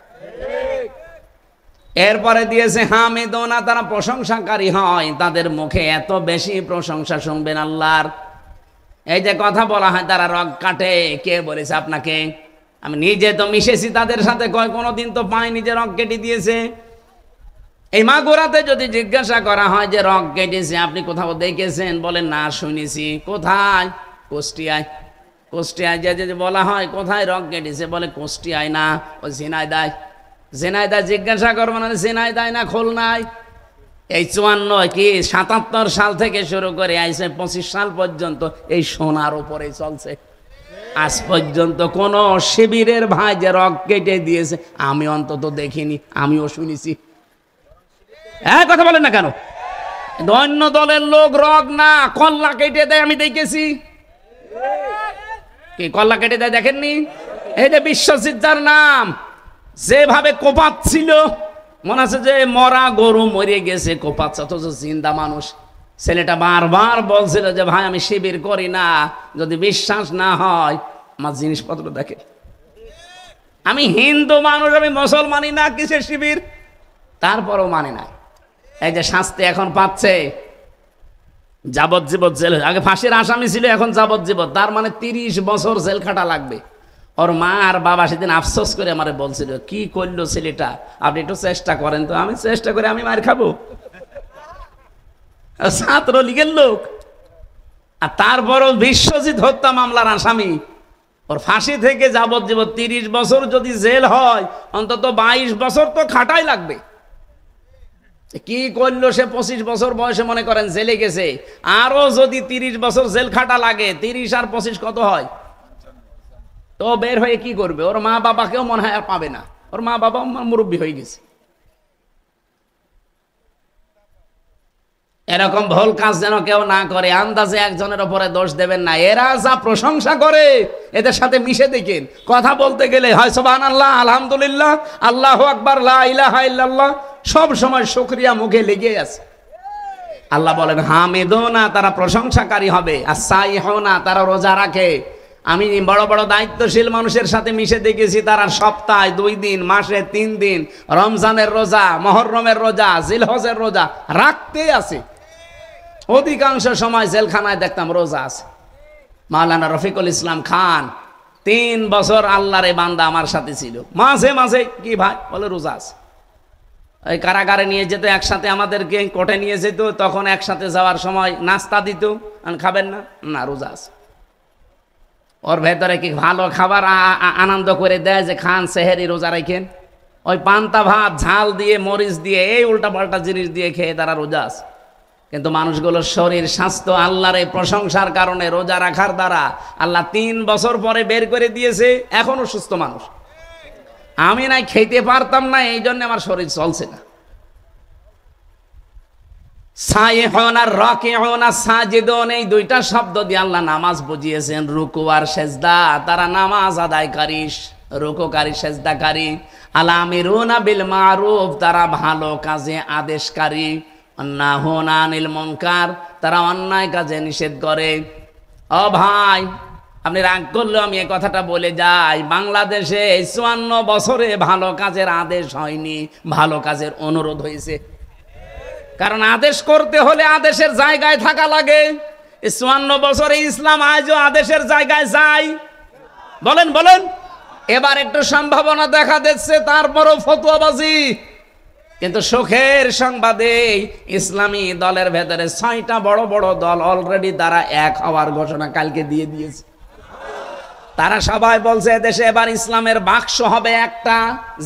Speaker 1: এরপরে দিয়েছে হামিদুনা, তারা প্রশংসাকারী হয়, তাদের মুখে এত বেশি প্রশংসা শুনবেন আল্লাহর। এই যে কথা বলা হয় তারা রগ কাটে, কে বলেছে আপনাকে? আমি নিজে তো মিশেছি তাদের সাথে, কয় কোনোদিন তো পাই নিজে রগ কেটে দিয়েছে। এই মাগুরাতে যদি জিজ্ঞাসা করা হয় যে রগ কেটেছে আপনি কোথাও দেখেছেন, বলেন না শুনেছি। কোথায়? কুষ্টিয়ায়। কুষ্টিয়ায় যে বলা হয় কোথায় রগ কেটেছে, বলে কুষ্টিয়ায় না, ও ঝিনাইদহ। ঝিনাইদহ জিজ্ঞাসা করবো না ঝিনাইদহ না খুলনায়। এই 54 কি 77 সাল থেকে শুরু করে আইসে 25 সাল পর্যন্ত এই সোনার উপরে চলছে। আজ পর্যন্ত কোন শিবিরের ভাই যে রগ কেটে দিয়েছে আমি অন্তত দেখিনি, আমিও শুনেছি। হ্যাঁ, কথা বলেন না কেন? অন্য দলের লোক রগ না কল্লা কেটে দেয়, আমি দেখেছি। কি কল্লা কেটে দেয় দেখেননি? এই যে বিশ্বজিৎ যার নাম, যেভাবে কোপাচ্ছিল মনে আছে যে মরা গরু মরে গেছে, কোপাচ্ছে, অথচ জিন্দা মানুষ। ছেলেটা বারবার বলছিল যে ভাই আমি শিবির করি না, যদি বিশ্বাস না হয় আমার জিনিসপত্র দেখে। আমি হিন্দু মানুষ, আমি মুসলমানই না, কিসের শিবির? তারপরও মানে না। এই যে শাস্তি এখন পাচ্ছে, যাবজ্জীবন জেল। আগে ফাঁসির আসামি ছিল, এখন যাবজ্জীবন। তার মানে 30 বছর জেল খাটা লাগবে। ওর মা আর বাবা সেদিন আফসোস করে আমারে বলছিল, কি করলো ছেলেটা, আপনি একটু চেষ্টা করেন তো। আমি চেষ্টা করে আমি মার খাবো? ছাত্র লীগের লোক, আর তারপরও বিশ্বজিৎ হত্যা মামলার আসামি, ওর ফাঁসি থেকে যাবজ্জীবন। 30 বছর যদি জেল হয়, অন্তত 22 বছর তো খাটাই লাগবে। কি করলো সে? 25 বছর বয়সে মনে করেন জেলে গেছে, আরো যদি 30 বছর জেল খাটা লাগে, 30 আর 25 কত হয়? তো বের হয়ে কি করবে? ওর মা বাবাকেও মনে হয় আর পাবে না, ওর মা বাবা মুরব্বী হয়ে গেছে। এরকম ভুল কাজ যেন কেউ না করে। আন্দাজে একজনের উপরে দোষ দেবেন না। এরা যা প্রশংসা করে এদের সাথে মিশে দেখেন, কথা বলতে গেলে হয় সুবহানাল্লাহ, আলহামদুলিল্লাহ, আল্লাহু আকবার, লা ইলাহা ইল্লাল্লাহ, সব সময় শুকরিয়া মুখে লেগে আছে। আল্লাহ বলেন হামিদুনা, তারা প্রশংসাকারী হবে। আস-সাইহুনা, তারা রোজা রাখে। আমি বড় বড় দায়িত্বশীল মানুষের সাথে মিশে দেখেছি, তারা সপ্তাহে 2 দিন, মাসে 3 দিন রমজানের রোজা, মুহররমের রোজা, জিলহজের রোজা রাখতে আছে। অধিকাংশ সময় জেলখানায় দেখতাম রোজা আছে। মাওলানা রফিকুল ইসলাম খান 3 বছর আল্লাহরে বান্দা আমার সাথে ছিল। মাঝে মাঝে কি ভাই বলে রোজা আছে। ওই কারাগারে নিয়ে যেত একসাথে, আমাদেরকে কোর্টে নিয়ে যেত, তখন একসাথে যাওয়ার সময় নাস্তা দিত, খাবেন না? না, রোজা আছে। ওর ভেতরে কি ভালো খাবার আনন্দ করে দেয় যে খান সেহেরি রোজা রাখেন? ওই পান্তা ভাত ঝাল দিয়ে, মরিচ দিয়ে, এই উল্টা পাল্টা জিনিস দিয়ে খেয়ে তারা রোজা আছে। কিন্তু মানুষগুলোর শরীর স্বাস্থ্য আল্লাহর এই প্রশংসার কারণে, রোজা রাখার দ্বারা আল্লাহ 3 বছর পরে বের করে দিয়েছে, এখনো সুস্থ মানুষ। আমি নাই খেতে পারতাম না, এই জন্য আমার শরীর চলছে না। সাইহুন আর রাকিউন আর সাজিদুন, এই 2টা শব্দ দিয়ে আল্লাহ নামাজ বুঝিয়েছেন। রুকু আর সেজদা, তারা নামাজ আদায়কারী, রুকুকারী, সেজদাকারী। আল আমিরুনা বিল মারুফ, তারা ভালো কাজে আদেশকারী। নাহুনা আনিল মুনকার, তারা অন্যায় কাজে নিষেধ করে। ও ভাই, আপনি রাগ করলেও আমি এই কথাটা বলে যাই, বাংলাদেশে 54 বছরে ভালো কাজের আদেশ হয়নি, ভালো কাজের অনুরোধ হয়েছে। কারণ আদেশ করতে হলে আদেশের জায়গায় থাকা লাগে। 54 বছরে ইসলাম আজও আদেশের জায়গায় যায়? বলেন বলেন। এবার একটু সম্ভাবনা দেখা দিচ্ছে, তারপরও ফতোয়াবাজি। কিন্তু সুখের সংবাদে ইসলামী দলের ভেতরে 6টা বড় বড় দল অলরেডি তারা এক হওয়ার ঘোষণা কালকে দিয়ে দিয়েছে। তারা সবাই বলছে দেশে এবার ইসলামের বাক্স হবে একটা,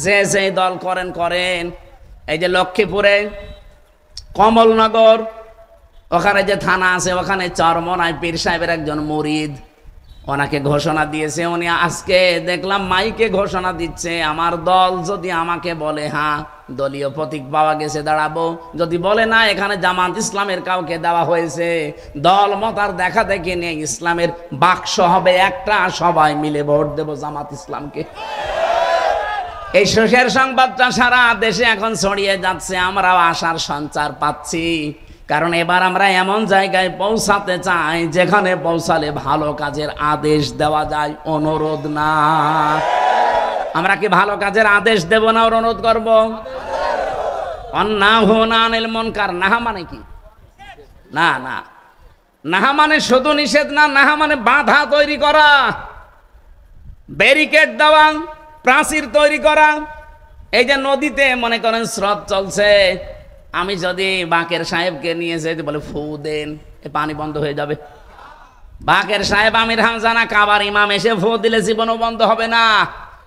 Speaker 1: যে যে দল করেন করেন। এই যে লক্ষ্মীপুরে কমলনগর, ওখানে যে থানা আছে, ওখানে চরমনায় পীর সাহেবের একজন মুরিদ, ওনাকে ঘোষণা দিয়েছে। উনি আজকে দেখলাম মাইকে ঘোষণা দিচ্ছে, আমার দল যদি আমাকে বলে হ্যাঁ দলীয় প্রতীক পাওয়া গেছে দাঁড়াবো, যদি বলে না এখানে জামাত ইসলামের কাউকে দেওয়া হয়েছে, দল মত আর দেখা দেখি নেই, ইসলামের বাক্স হবে একটা, সবাই মিলে ভোট দেব জামাত ইসলামকে। এই সুখের সংবাদটা সারা দেশে এখন ছড়িয়ে যাচ্ছে, আমরাও আশার সঞ্চার পাচ্ছি। কারণ এবার আমরা এমন জায়গায় পৌঁছাতে চাই যেখানে পৌঁছালে ভালো কাজের আদেশ দেওয়া যায়, অনুরোধ না। আমরা কি ভালো কাজের আদেশ দেব না অনুরোধ করব? নাহুনা আনিল মুনকার, নাহা মানে কি? না না, নাহা মানে শুধু নিষেধ না, নাহা মানে বাধা তৈরি করা, ব্যারিকেড দেওয়া, প্রাচীর তৈরি করা। এই যে নদীতে মনে করেন স্রোত চলছে, আমি যদি বাকের সাহেবকে নিয়ে যেতে বলে ফু দেন, এ পানি বন্ধ হয়ে যাবে। বাকের সাহেব আমির হামজানা কাবার ইমাম এসে ফু দিলে জীবনও বন্ধ হবে না।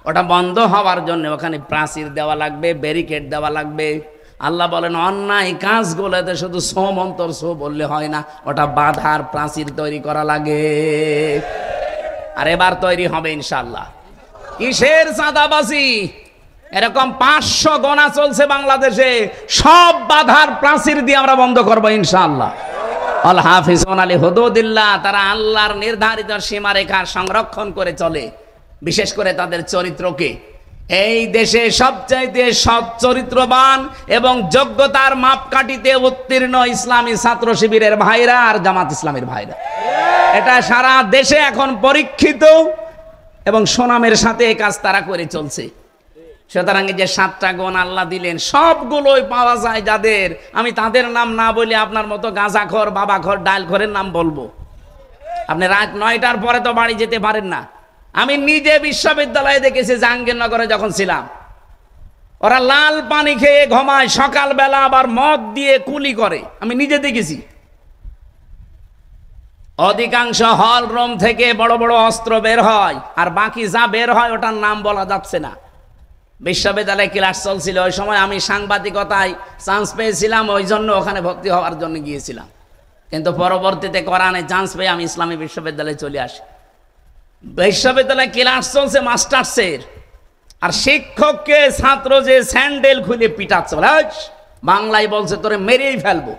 Speaker 1: ওটা বন্ধ হওয়ার জন্য ওখানে প্রাচীর দেওয়া লাগবে, ব্যারিকেড দেওয়া লাগবে। আল্লাহ বলেন অন্যায় কাজগুলোতে শুধু সোমন্তর সো বললে হয় না, ওটা বাধার প্রাচীর তৈরি করা লাগে। আর এবার তৈরি হবে ইনশাআল্লাহ। কিসের চাঁদাবাজি? এরকম 500 গোনা চলছে বাংলাদেশে, সব বাধার প্রাচীর দিয়ে আমরা বন্ধ করবো ইনশাআল্লাহ। আল হাফিজুন আলী হুদুদিল্লাহ, তারা আল্লাহর নির্ধারিত সীমারেখা সংরক্ষণ করে চলে, বিশেষ করে তাদের চরিত্রকে। এই দেশে সবচাইতে সৎ চরিত্রবান এবং যোগ্যতার মাপকাঠিতে উত্তীর্ণ ইসলামী ছাত্র শিবিরের ভাইরা আর জামাত ইসলামের ভাইরা। এটা সারা দেশে এখন পরীক্ষিত এবং সুনামের সাথে এই কাজ তারা করে চলছে। সুতরাং যে 7টা গুণ আল্লাহ দিলেন সবগুলোই পাওয়া যায় যাদের, আমি তাদের নাম না বলে আপনার মতো গাঁজাখোর, বাবাখোর, ডালখোরের নাম বলবো। আপনি রাত 9টার পরে তো বাড়ি যেতে পারেন না। আমি নিজে বিশ্ববিদ্যালয়ে দেখেছি, জাহাঙ্গীরনগরে যখন ছিলাম, ওরা লাল পানি খেয়ে ঘুমায়, সকালবেলা আবার মদ দিয়ে কুলি করে, আমি নিজে দেখেছি। অধিকাংশ হল রুম থেকে বড় বড় অস্ত্র বের হয়, আর বাকি যা বের হয় ওটার নাম বলা যাচ্ছে না। বিশ্ববিদ্যালয়ে ক্লাস চলছিল, ওই সময় আমি সাংবাদিকতায় চান্স পেয়েছিলাম, ওই জন্য ওখানে ভর্তি হওয়ার জন্য গিয়েছিলাম। কিন্তু পরবর্তীতে কোরআনে চান্স পেয়ে আমি ইসলামী বিশ্ববিদ্যালয়ে চলে আসি। বিশ্ববিদ্যালয়ে ক্লাস চলছে মাস্টার্সের, আর শিক্ষককে ছাত্র যে স্যান্ডেল খুলে পিটাচ্ছে, বলে বাংলায় বলছে তোরে মেরেই ফেলবো।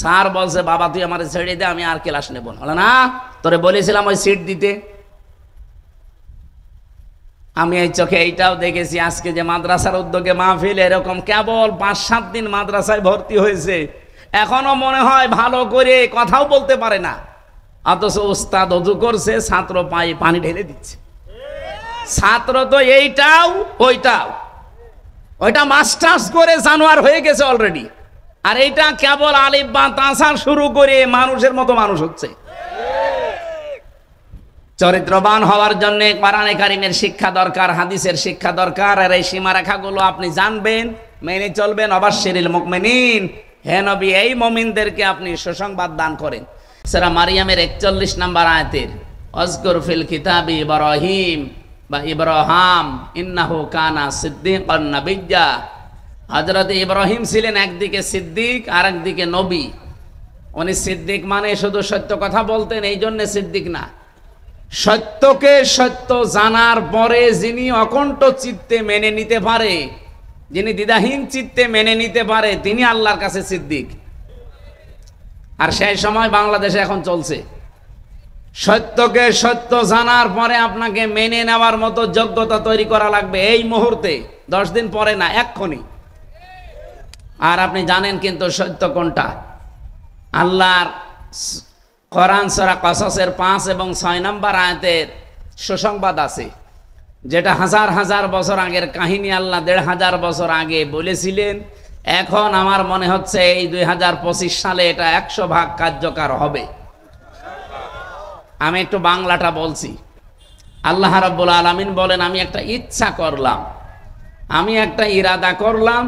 Speaker 1: স্যার বলছে বাবা তুই আমার ছেড়ে দে, আমি আর ক্লাস নেব না। বলে না, তোরে বলেছিলাম ওই সিট দিতে। আমি এই চোখে এইটাও দেখেছি, আজকে যে মাদ্রাসার উদ্যোগে মাহফিল, এরকম কেবল 5-7 দিন মাদ্রাসায় ভর্তি হয়েছে, এখনো মনে হয় ভালো করে কথাও বলতে পারে না, অথচ উস্তাদ ওযু করছে, ছাত্র পায়ে পানি ঢেলে দিচ্ছে। ছাত্র তো এইটাও ওইটাও, ওইটা মাস্টার্স করে জানোয়ার হয়ে গেছে অলরেডি, আর এইটা কেবল আলিফ বা তাসা শুরু করে মানুষের মতো মানুষ হচ্ছে। চরিত্রবান হওয়ার জন্য কোরআনে কারীমের শিক্ষা দরকার, হাদিসের শিক্ষা দরকার। আর এই সীমারেখাগুলো আপনি জানবেন, মেনে চলবেন। অবাশশিরিল মুমিনিন, হে নবী এই মুমিনদেরকে আপনি সুসংবাদ দান করেন। সূরা মারিয়ামের 41 নম্বর আয়াতের আযকুর ফিল কিতাবি ইব্রাহিম বা ইব্রাহিম ইন্নাহু কানা সিদ্দীকান নাবিয়্যা। হযরত ইব্রাহিম ছিলেন একদিকে সিদ্দিক আর একদিকে নবী। উনি সিদ্দিক মানে শুধু সত্য কথা বলতেন, এই জন্য সিদ্দিক না, সত্যকে সত্য জানার পরে যিনি অকণ্ঠ চিত্তে মেনে নিতে পারে, যিনি দ্বিধাহীন চিত্তে মেনে নিতে পারে, তিনি আল্লাহর কাছে সিদ্দিক। আর সেই সময় বাংলাদেশে এখন চলছে, সত্যকে সত্য জানার পরে আপনাকে মেনে নেওয়ার মতো যোগ্যতা তৈরি করা লাগবে এই মুহূর্তে, 10 দিন পরে না, এক্ষুনি। আর আপনি জানেন কিন্তু সত্য কোনটা। আল্লাহর কোরআন সূরা কসসের 5 এবং 6 নম্বর আয়াতের সুসংবাদ আছে, যেটা হাজার হাজার বছর আগের কাহিনী আল্লাহ 1500 বছর আগে বলেছিলেন। এখন আমার মনে হচ্ছে এই 2025 সালে এটা 100% কার্যকর হবে। আমি একটু বাংলাটা বলছি। আল্লাহ রাব্বুল আলামিন বলেন, আমি একটা ইচ্ছা করলাম, আমি একটা ইরাদা করলাম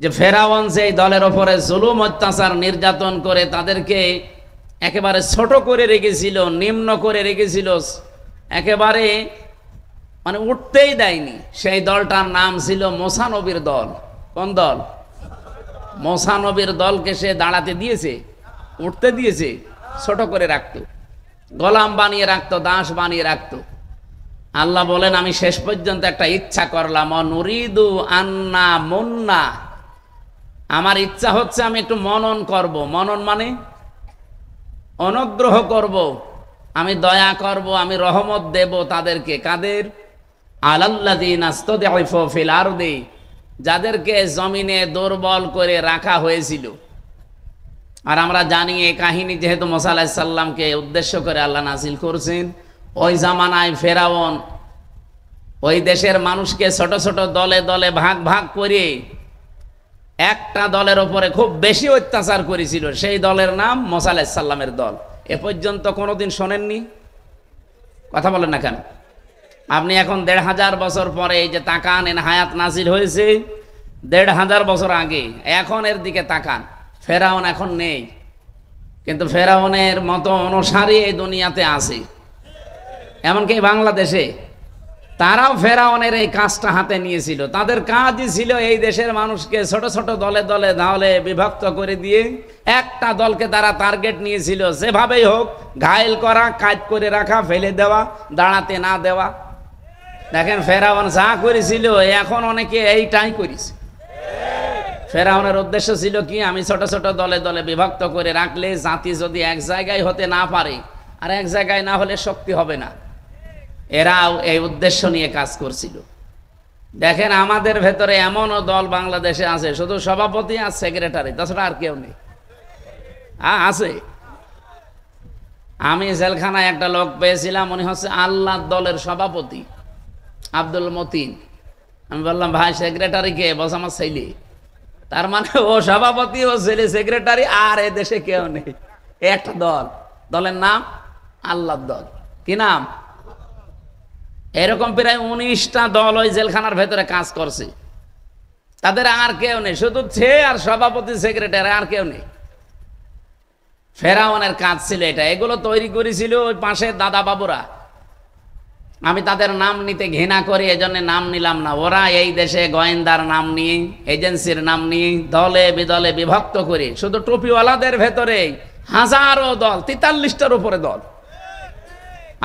Speaker 1: যে ফেরাউন যেই দলের ওপরে জুলুম অত্যাচার নির্যাতন করে তাদেরকে একেবারে ছোট করে রেখেছিল, নিম্ন করে রেখেছিল, একেবারে মানে উঠতেই দেয়নি, সেই দলটার নাম ছিল মুসা নবীর দল। কোন দল? মুসা নবীর দলকে সে দাঁড়াতে দিয়েছে? উঠতে দিয়েছে? ছোট করে রাখতো, গোলাম বানিয়ে রাখতো, দাস বানিয়ে রাখতো। আল্লাহ বলেন, আমি শেষ পর্যন্ত একটা ইচ্ছা করলাম, নুরিদু আন্না মুন্না, আমার ইচ্ছা হচ্ছে আমি একটু মনন করব। মনন মানে অনুগ্রহ করব, আমি দয়া করব, আমি রহমত দেব তাদেরকে। কাদের? আলাল্লাযীনা ইসতাদঈফু ফিল আরদি, যাদেরকে জমিনে দুর্বল করে রাখা হয়েছিল। আর আমরা জানি এই কাহিনী যেহেতু মুসা আলাইহিস সালামকে উদ্দেশ্য করে আল্লাহ নাযিল করেছেন, ওই জামানায় ফেরাউন ওই দেশের মানুষকে ছোট ছোট দলে দলে ভাগ ভাগ করে একটা দলের ওপরে খুব বেশি অত্যাচার করেছিল। সেই দলের নাম মুসা আলাইহিস সালামের দল। এ পর্যন্ত কোনোদিন শোনেননি? কথা বলেন না কেন? আপনি এখন 1500 বছর পরে এই যে তাকান, এন হায়াত নাজিল হয়েছে 1500 বছর আগে, এখন এর দিকে তাকান। ফেরাউন এখন নেই, কিন্তু ফেরাউনের মতো অনুসারী এই দুনিয়াতে আছে, এমনকি বাংলাদেশে। তারাও ফেরাউনের এই কাজটা হাতে নিয়েছিল। তাদের কাজই ছিল এই দেশের মানুষকে ছোট ছোট দলে দলে দলে বিভক্ত করে দিয়ে একটা দলকে তারা টার্গেট নিয়েছিল, যেভাবেই হোক ঘায়েল করা, কাজ করে রাখা, ফেলে দেওয়া, দাঁড়াতে না দেওয়া। দেখেন ফেরাউন যা করেছিল, এখন অনেকে এইটাই করেছে। ফেরাউনের উদ্দেশ্য ছিল কি, আমি ছোট ছোট দলে দলে বিভক্ত করে রাখলে জাতি যদি এক জায়গায় হতে না পারে, আর এক জায়গায় না হলে শক্তি হবে না। এরাও এই উদ্দেশ্য নিয়ে কাজ করছিল। দেখেন আমাদের ভেতরে এমনও দল বাংলাদেশে আছে, শুধু সভাপতি আর সেক্রেটারি, তাছাড়া আর কেউ নেই। আছে। আমি জেলখানায় একটা লোক পেয়েছিলাম, উনি হচ্ছে আল্লাহর দলের সভাপতি আব্দুল মতিন। আমি বললাম, ভাই সেক্রেটারি কে? বলছে আমার ছেলে। তার মানে ও সভাপতি, ও ছেলে সেক্রেটারি, আর এ দেশে কেউ নেই। একটা দল, দলের নাম আল্লাহর দল। কি নাম? এরকম প্রায় 19টা দল ওই জেলখানার ভেতরে কাজ করছে। তাদের আর কেউ নেই, শুধু সে আর সভাপতি সেক্রেটারি, আর কেউ নেই। ফেরাউনের কাজ ছিল এটা। এগুলো তৈরি করেছিল ওই পাশের দাদা বাবুরা। আমি তাদের নাম নিতে ঘৃণা করি, এজন্য নাম নিলাম না। ওরা এই দেশে গোয়েন্দার নাম নিয়ে, এজেন্সির নাম নিয়ে দলে বিদলে বিভক্ত করে, শুধু টুপিওয়ালাদের ভেতরে হাজারো দল, 43টার উপরে দল।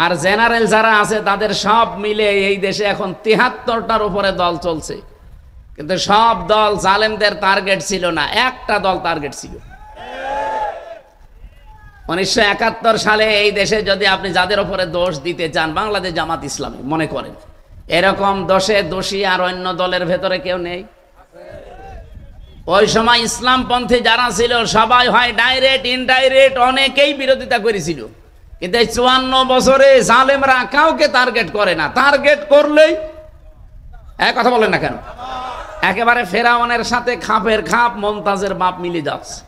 Speaker 1: আর জেনারেল যারা আছে তাদের সব মিলে এই দেশে এখন 73টার উপরে দল চলছে। কিন্তু সব দল জালেমদের টার্গেট ছিল না, একটা দল টার্গেট ছিল। 1971 সালে এই দেশে যদি আপনি যাদের উপরে দোষ দিতে চান, বাংলাদেশ জামাত ইসলামী মনে করেন, এরকম দোষে দোষী আর অন্য দলের ভেতরে কেউ নেই। ওই সময় ইসলামপন্থী যারা ছিল সবাই হয় ডাইরেক্ট ইনডাইরেক্ট অনেকেই বিরোধিতা করেছিল। কিন্তু এই 54 বছরে জালেমরা কাউকে টার্গেট করে না। টার্গেট করলেই কথা বলেন না কেন, একেবারে ফেরাউনের সাথে খাপের খাপ মমতাজের বাপ মিলে যাচ্ছে।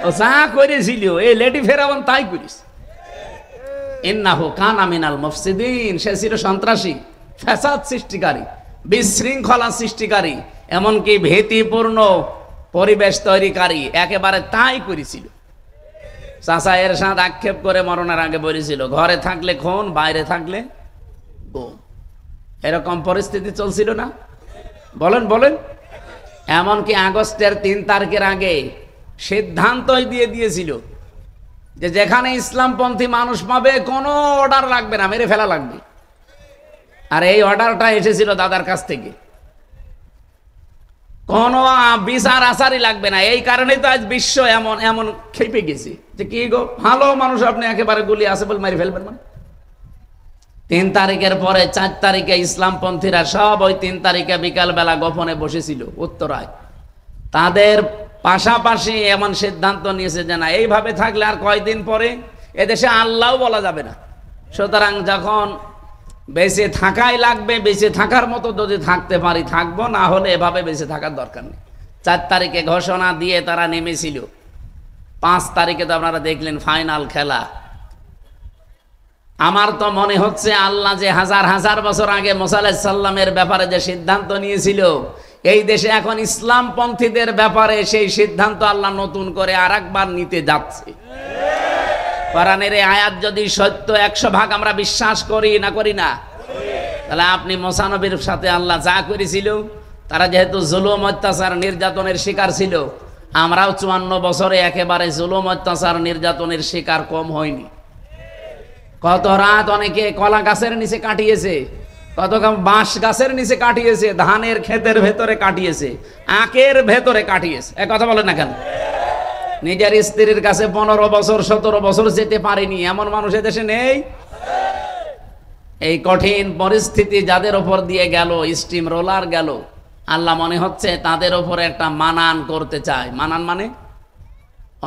Speaker 1: ও যা করেছিল এই লেডি ফেরাউন তাই করিস। ইন্নাহু কানা মিনাল মুফসিদিন, সে ছিল সন্ত্রাসী, ফ্যাসাদ সৃষ্টিকারী, বিশৃঙ্খলা সৃষ্টিকারী, এমনকি ভীতিপূর্ণ পরিবেশ তৈরিকারী, একেবারে তাই করেছিল। চাচা এর সাথে আক্ষেপ করে মরণের আগে বলেছিল, ঘরে থাকলে খুন, বাইরে থাকলে গুম। এরকম পরিস্থিতি চলছিল না? বলেন বলেন। এমনকি আগস্টের 3 তারিখের আগে সিদ্ধান্তই দিয়ে দিয়েছিল যে যেখানে ইসলামপন্থী মানুষ পাবে কোনো অর্ডার লাগবে না, মেরে ফেলা লাগবে। আর এই অর্ডারটা এসেছিল দাদার কাছ থেকে। কোনো বিচার আচারই লাগবে না। এই কারণেই তো আজ বিশ্ব এমন এমন খেপে গেছে যে কি গো, ভালো মানুষ আপনি একেবারে গুলি আছে বলে মারি ফেলবেন। মানে 3 তারিখের পরে 4 তারিখে ইসলামপন্থীরা সব ওই 3 তারিখে বিকালবেলা গোপনে বসেছিল উত্তরায়। তাদের পাশাপাশি এমন সিদ্ধান্ত নিয়েছে যে না, এইভাবে থাকলে আর কয়দিন পরে এদেশে আল্লাহও বলা যাবে না। সুতরাং যখন বেঁচে থাকাই লাগবে, বেঁচে থাকার মতো যদি থাকতে পারি থাকবো, না হলে এভাবে বেঁচে থাকার দরকার নেই। 4 তারিখে ঘোষণা দিয়ে তারা নেমেছিল। 5 তারিখে তো আপনারা দেখলেন ফাইনাল খেলা। আমার তো মনে হচ্ছে আল্লাহ যে হাজার হাজার বছর আগে মুসা আলাইহিস সালামের ব্যাপারে যে সিদ্ধান্ত নিয়েছিল, এই দেশে এখন ইসলামপন্থীদের ব্যাপারে সেই সিদ্ধান্ত আল্লাহ নতুন করে আরেকবার নিতে যাচ্ছে। কোরআনের এই আয়াত যদি সত্য 100 ভাগ আমরা বিশ্বাস করি না করি না, তাহলে আপনি মুসা নবীর সাথে আল্লাহ যা করেছিল, তারা যেহেতু জুলুম অত্যাচার নির্যাতনের শিকার ছিল, আমরাও 54 বছরে একেবারে জুলুম অত্যাচার নির্যাতনের শিকার কম হয়নি। কত রাত অনেকে কলা গাছের নিচে কাটিয়েছে, কত বাঁশ গাছের নিচে কাটিয়েছে, ধানের ক্ষেতের ভেতরে কাটিয়েছে, আখের ভেতরে কাটিয়েছে। এ কথা বলে না কেন? নিজের স্ত্রীর কাছে 15 বছর 17 বছর যেতে পারেনি এমন মানুষ দেশে নেই। এই কঠিন পরিস্থিতি যাদের ওপর দিয়ে গেল, স্টিম রোলার গেল, আল্লাহ মনে হচ্ছে তাদের ওপরে একটা মানান করতে চায়। মানান মানে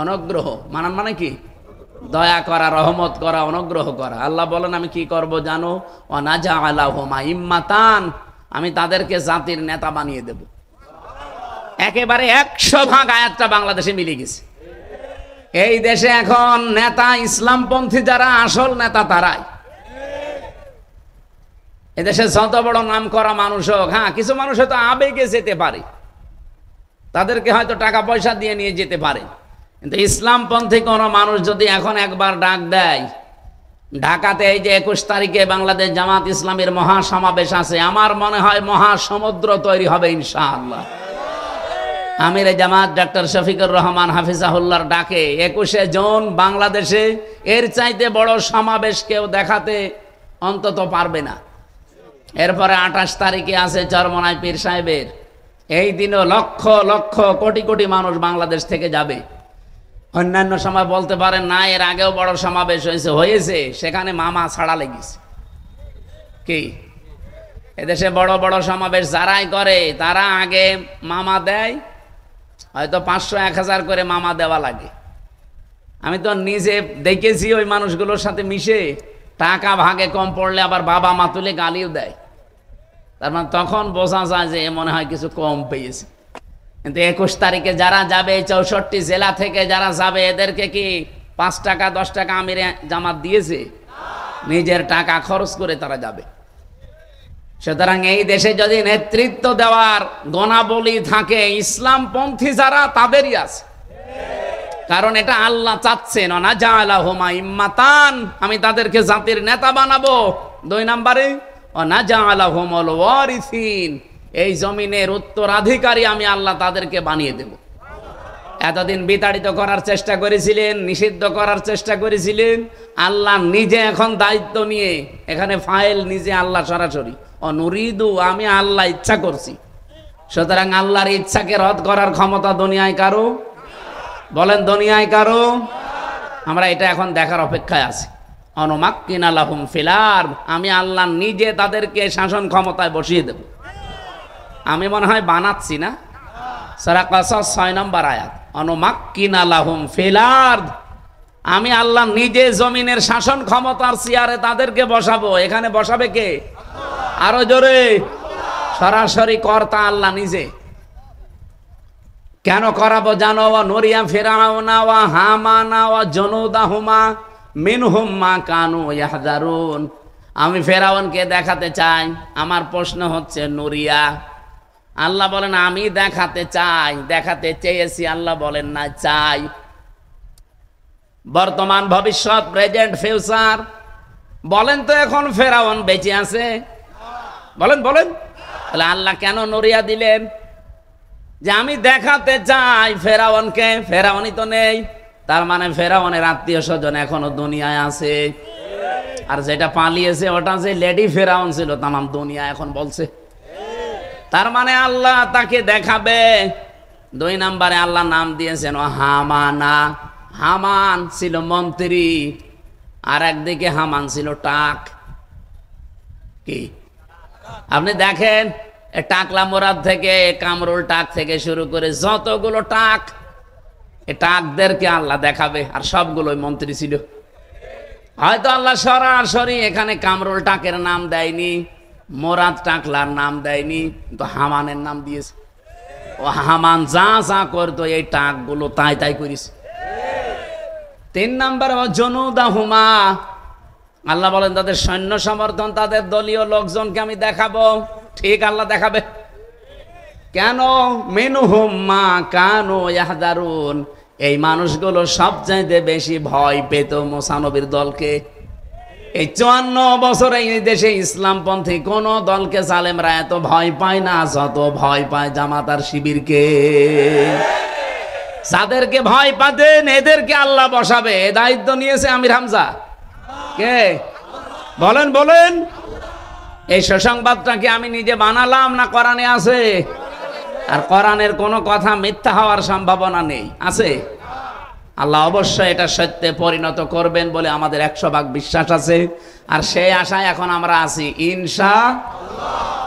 Speaker 1: অনুগ্রহ। মানান মানে কি? দয়া করা, রহমত করা, অনুগ্রহ করা। আল্লাহ বলেন আমি কি করব জানো? ওয়ানাজআলাহুম আইম্মাতান, আমি তাদেরকে জাতির নেতা বানিয়ে দেব। একেবারে 100 ভাগ আয়াতটা বাংলাদেশে মিলে গেছে। এই দেশে এখন নেতা ইসলামপন্থী যারা আসল নেতা তারাই। এদেশে যত বড় নাম করা মানুষ হোক, হ্যাঁ কিছু মানুষ হয়তো আবেগে যেতে পারে, তাদেরকে হয়তো টাকা পয়সা দিয়ে নিয়ে যেতে পারে, কিন্তু ইসলামপন্থী কোনো মানুষ যদি এখন একবার ডাক দেয়, ঢাকাতে এই যে 21 তারিখে বাংলাদেশ জামাত ইসলামের মহাসমাবেশ আছে, আমার মনে হয় মহাসমুদ্র তৈরি হবে ইনশাআল্লাহ। আমির জামাত ডক্টর শফিকুর রহমান হাফিজাহুল্লাহর ডাকে 21শে জুন বাংলাদেশে এর চাইতে বড় সমাবেশ কেউ দেখাতে অন্তত পারবে না। এরপরে 28 তারিখে আছে চরমনাই পীর সাহেবের। এই দিনও লক্ষ লক্ষ কোটি কোটি মানুষ বাংলাদেশ থেকে যাবে। অন্যান্য সময় বলতে পারেন না, এর আগেও বড় সমাবেশ হয়েছে, সেখানে মামা ছাড়া লেগেছে। কি এদেশে বড় বড় সমাবেশ যারাই করে তারা আগে মামা দেয়, হয়তো 500-1000 করে মামা দেওয়া লাগে। আমি তো নিজে দেখেছি ওই মানুষগুলোর সাথে মিশে, টাকা ভাগে কম পড়লে আবার বাবা মা তুলে গালিও দেয়। তার মানে তখন বোঝা যায় যে মনে হয় কিছু কম পেয়েছে। কিন্তু 21 তারিখে যারা যাবে, 64 জেলা থেকে যারা যাবে, এদেরকে কি 5 টাকা 10 টাকা আমিরে জামাত দিয়েছে? নিজের টাকা খরচ করে তারা যাবে। সুতরাং এই দেশে যদি নেতৃত্ব দেওয়ার গণাবলী থাকে, ইসলামপন্থী যারা তাদেরই আছে। কারণ এটা আল্লাহ চাচ্ছেন, ওয়ানাজআলাহুম আইম্মাতান, আমি তাদেরকে জাতির নেতা বানাবো। 2 নম্বরে ওয়ানাজআলাহুমুল ওয়ারিসিন, এই জমিনের উত্তরাধিকারী আমি আল্লাহ তাদেরকে বানিয়ে দেব। এতদিন বিতাড়িত করার চেষ্টা করেছিলেন, নিষিদ্ধ করার চেষ্টা করেছিলেন, আল্লাহ নিজে এখন দায়িত্ব নিয়ে এখানে ফাইল নিজে আল্লাহ সরাসরি অনুরিদু, আমি আল্লাহ ইচ্ছা করছি। সুতরাং আল্লাহর ইচ্ছাকে রদ করার ক্ষমতা দুনিয়ায় কারো? বলেন দুনিয়ায় কারো? আমরা এটা এখন দেখার অপেক্ষায় আছি। অনুমাক্কিনা লাহুম ফিল আরদ, আমি আল্লাহ নিজে তাদেরকে শাসন ক্ষমতায় বসিয়ে দেব। আমি মনে হয় বানাচ্ছি না? সূরা কাসাস 6 নম্বর আয়াত, অনুমাক্কিনা লাহুম ফিল আরদ, আমি আল্লাহ নিজে জমিনের শাসন ক্ষমতার চেয়ারে তাদেরকে বসাবো। এখানে বসাবে কে? আরো জোরে, সরাসরি কর্তা আল্লাহ নিজে। কেন করাবো জানো? নুরিয়া ফিরাউনা ওয়া হামানা ওয়া জুনুদাহুমা মিনহুম মা কানু ইয়াহজারুন, আমি ফেরাউনকে দেখাতে চাই। আমার প্রশ্ন হচ্ছে নুরিয়া, আল্লাহ বলেন আমি দেখাতে চাই, দেখাতে চেয়েছি, আল্লাহ বলেন না চাই। বর্তমান, ভবিষ্যৎ, প্রেজেন্ট, ফিউচার। বলেন তো এখন ফেরাউন বেঁচে আছে? বলেন বলেন। তাহলে আল্লাহ কেন নুরিয়া দিলেন? যে আমি দেখাতে চাই ফেরাউনকে। ফেরাউনই তো নেই, তার মানে ফেরাউনের আত্মীয় স্বজন এখনো দুনিয়ায় আছে। আর যেটা পালিয়েছে ওটা যে লেডি ফেরাউন ছিল, তামাম দুনিয়া এখন বলছে। তার মানে আল্লাহ তাকে দেখাবে। 2 নম্বরে আল্লাহ নাম দিয়েছেন হামানা। হামান ছিল মন্ত্রী, আর একদিকে হামান ছিল টাক। কি আপনি দেখেন টাকলা মোরাদ থেকে কামরুল টাক থেকে শুরু করে যতগুলো টাক, এ টাকদেরকে আল্লাহ দেখাবে, আর সবগুলোই মন্ত্রী ছিল। হয়তো আল্লাহ সরাসরি এখানে কামরুল টাকের নাম দেয়নি, মোরাদ টাকলার নাম দেয়নি, কিন্তু হামানের নাম দিয়েছে। ও হামান যা যা করতো এই টাকগুলো তাই তাই করিস। 3 নাম্বার জনুদাহুমা, আল্লাহ বলেন তাদের সৈন্য সমর্থন, তাদের দলীয় লোকজনকে আমি দেখাবো। ঠিক, আল্লাহ দেখাবে। কেন? মিনহুম মা কানু ইয়াহদারুন, এই মানুষগুলো সবচাইতে বেশি ভয় পেত মুসা নবীর দলকে। এই 54 বছর এই দেশে ইসলামপন্থী কোন দলকে জালেমরা এত ভয় পায় না যত ভয় পায় জামাত আর শিবিরকে। যাদেরকে ভয় পাতেন এদেরকে আল্লাহ বসাবে, দায়িত্ব নিয়েছে আমির হামজা। কে? বলেন বলেন। এই সুসংবাদটা কি আমি নিজে বানালাম না কোরআনে আছে? আর কোরআনের কোনো কথা মিথ্যা হওয়ার সম্ভাবনা নেই, আছে? আল্লাহ অবশ্যই এটা সত্যে পরিণত করবেন বলে আমাদের 100% বিশ্বাস আছে। আর সেই আশায় এখন আমরা আছি ইনশাআল্লাহ।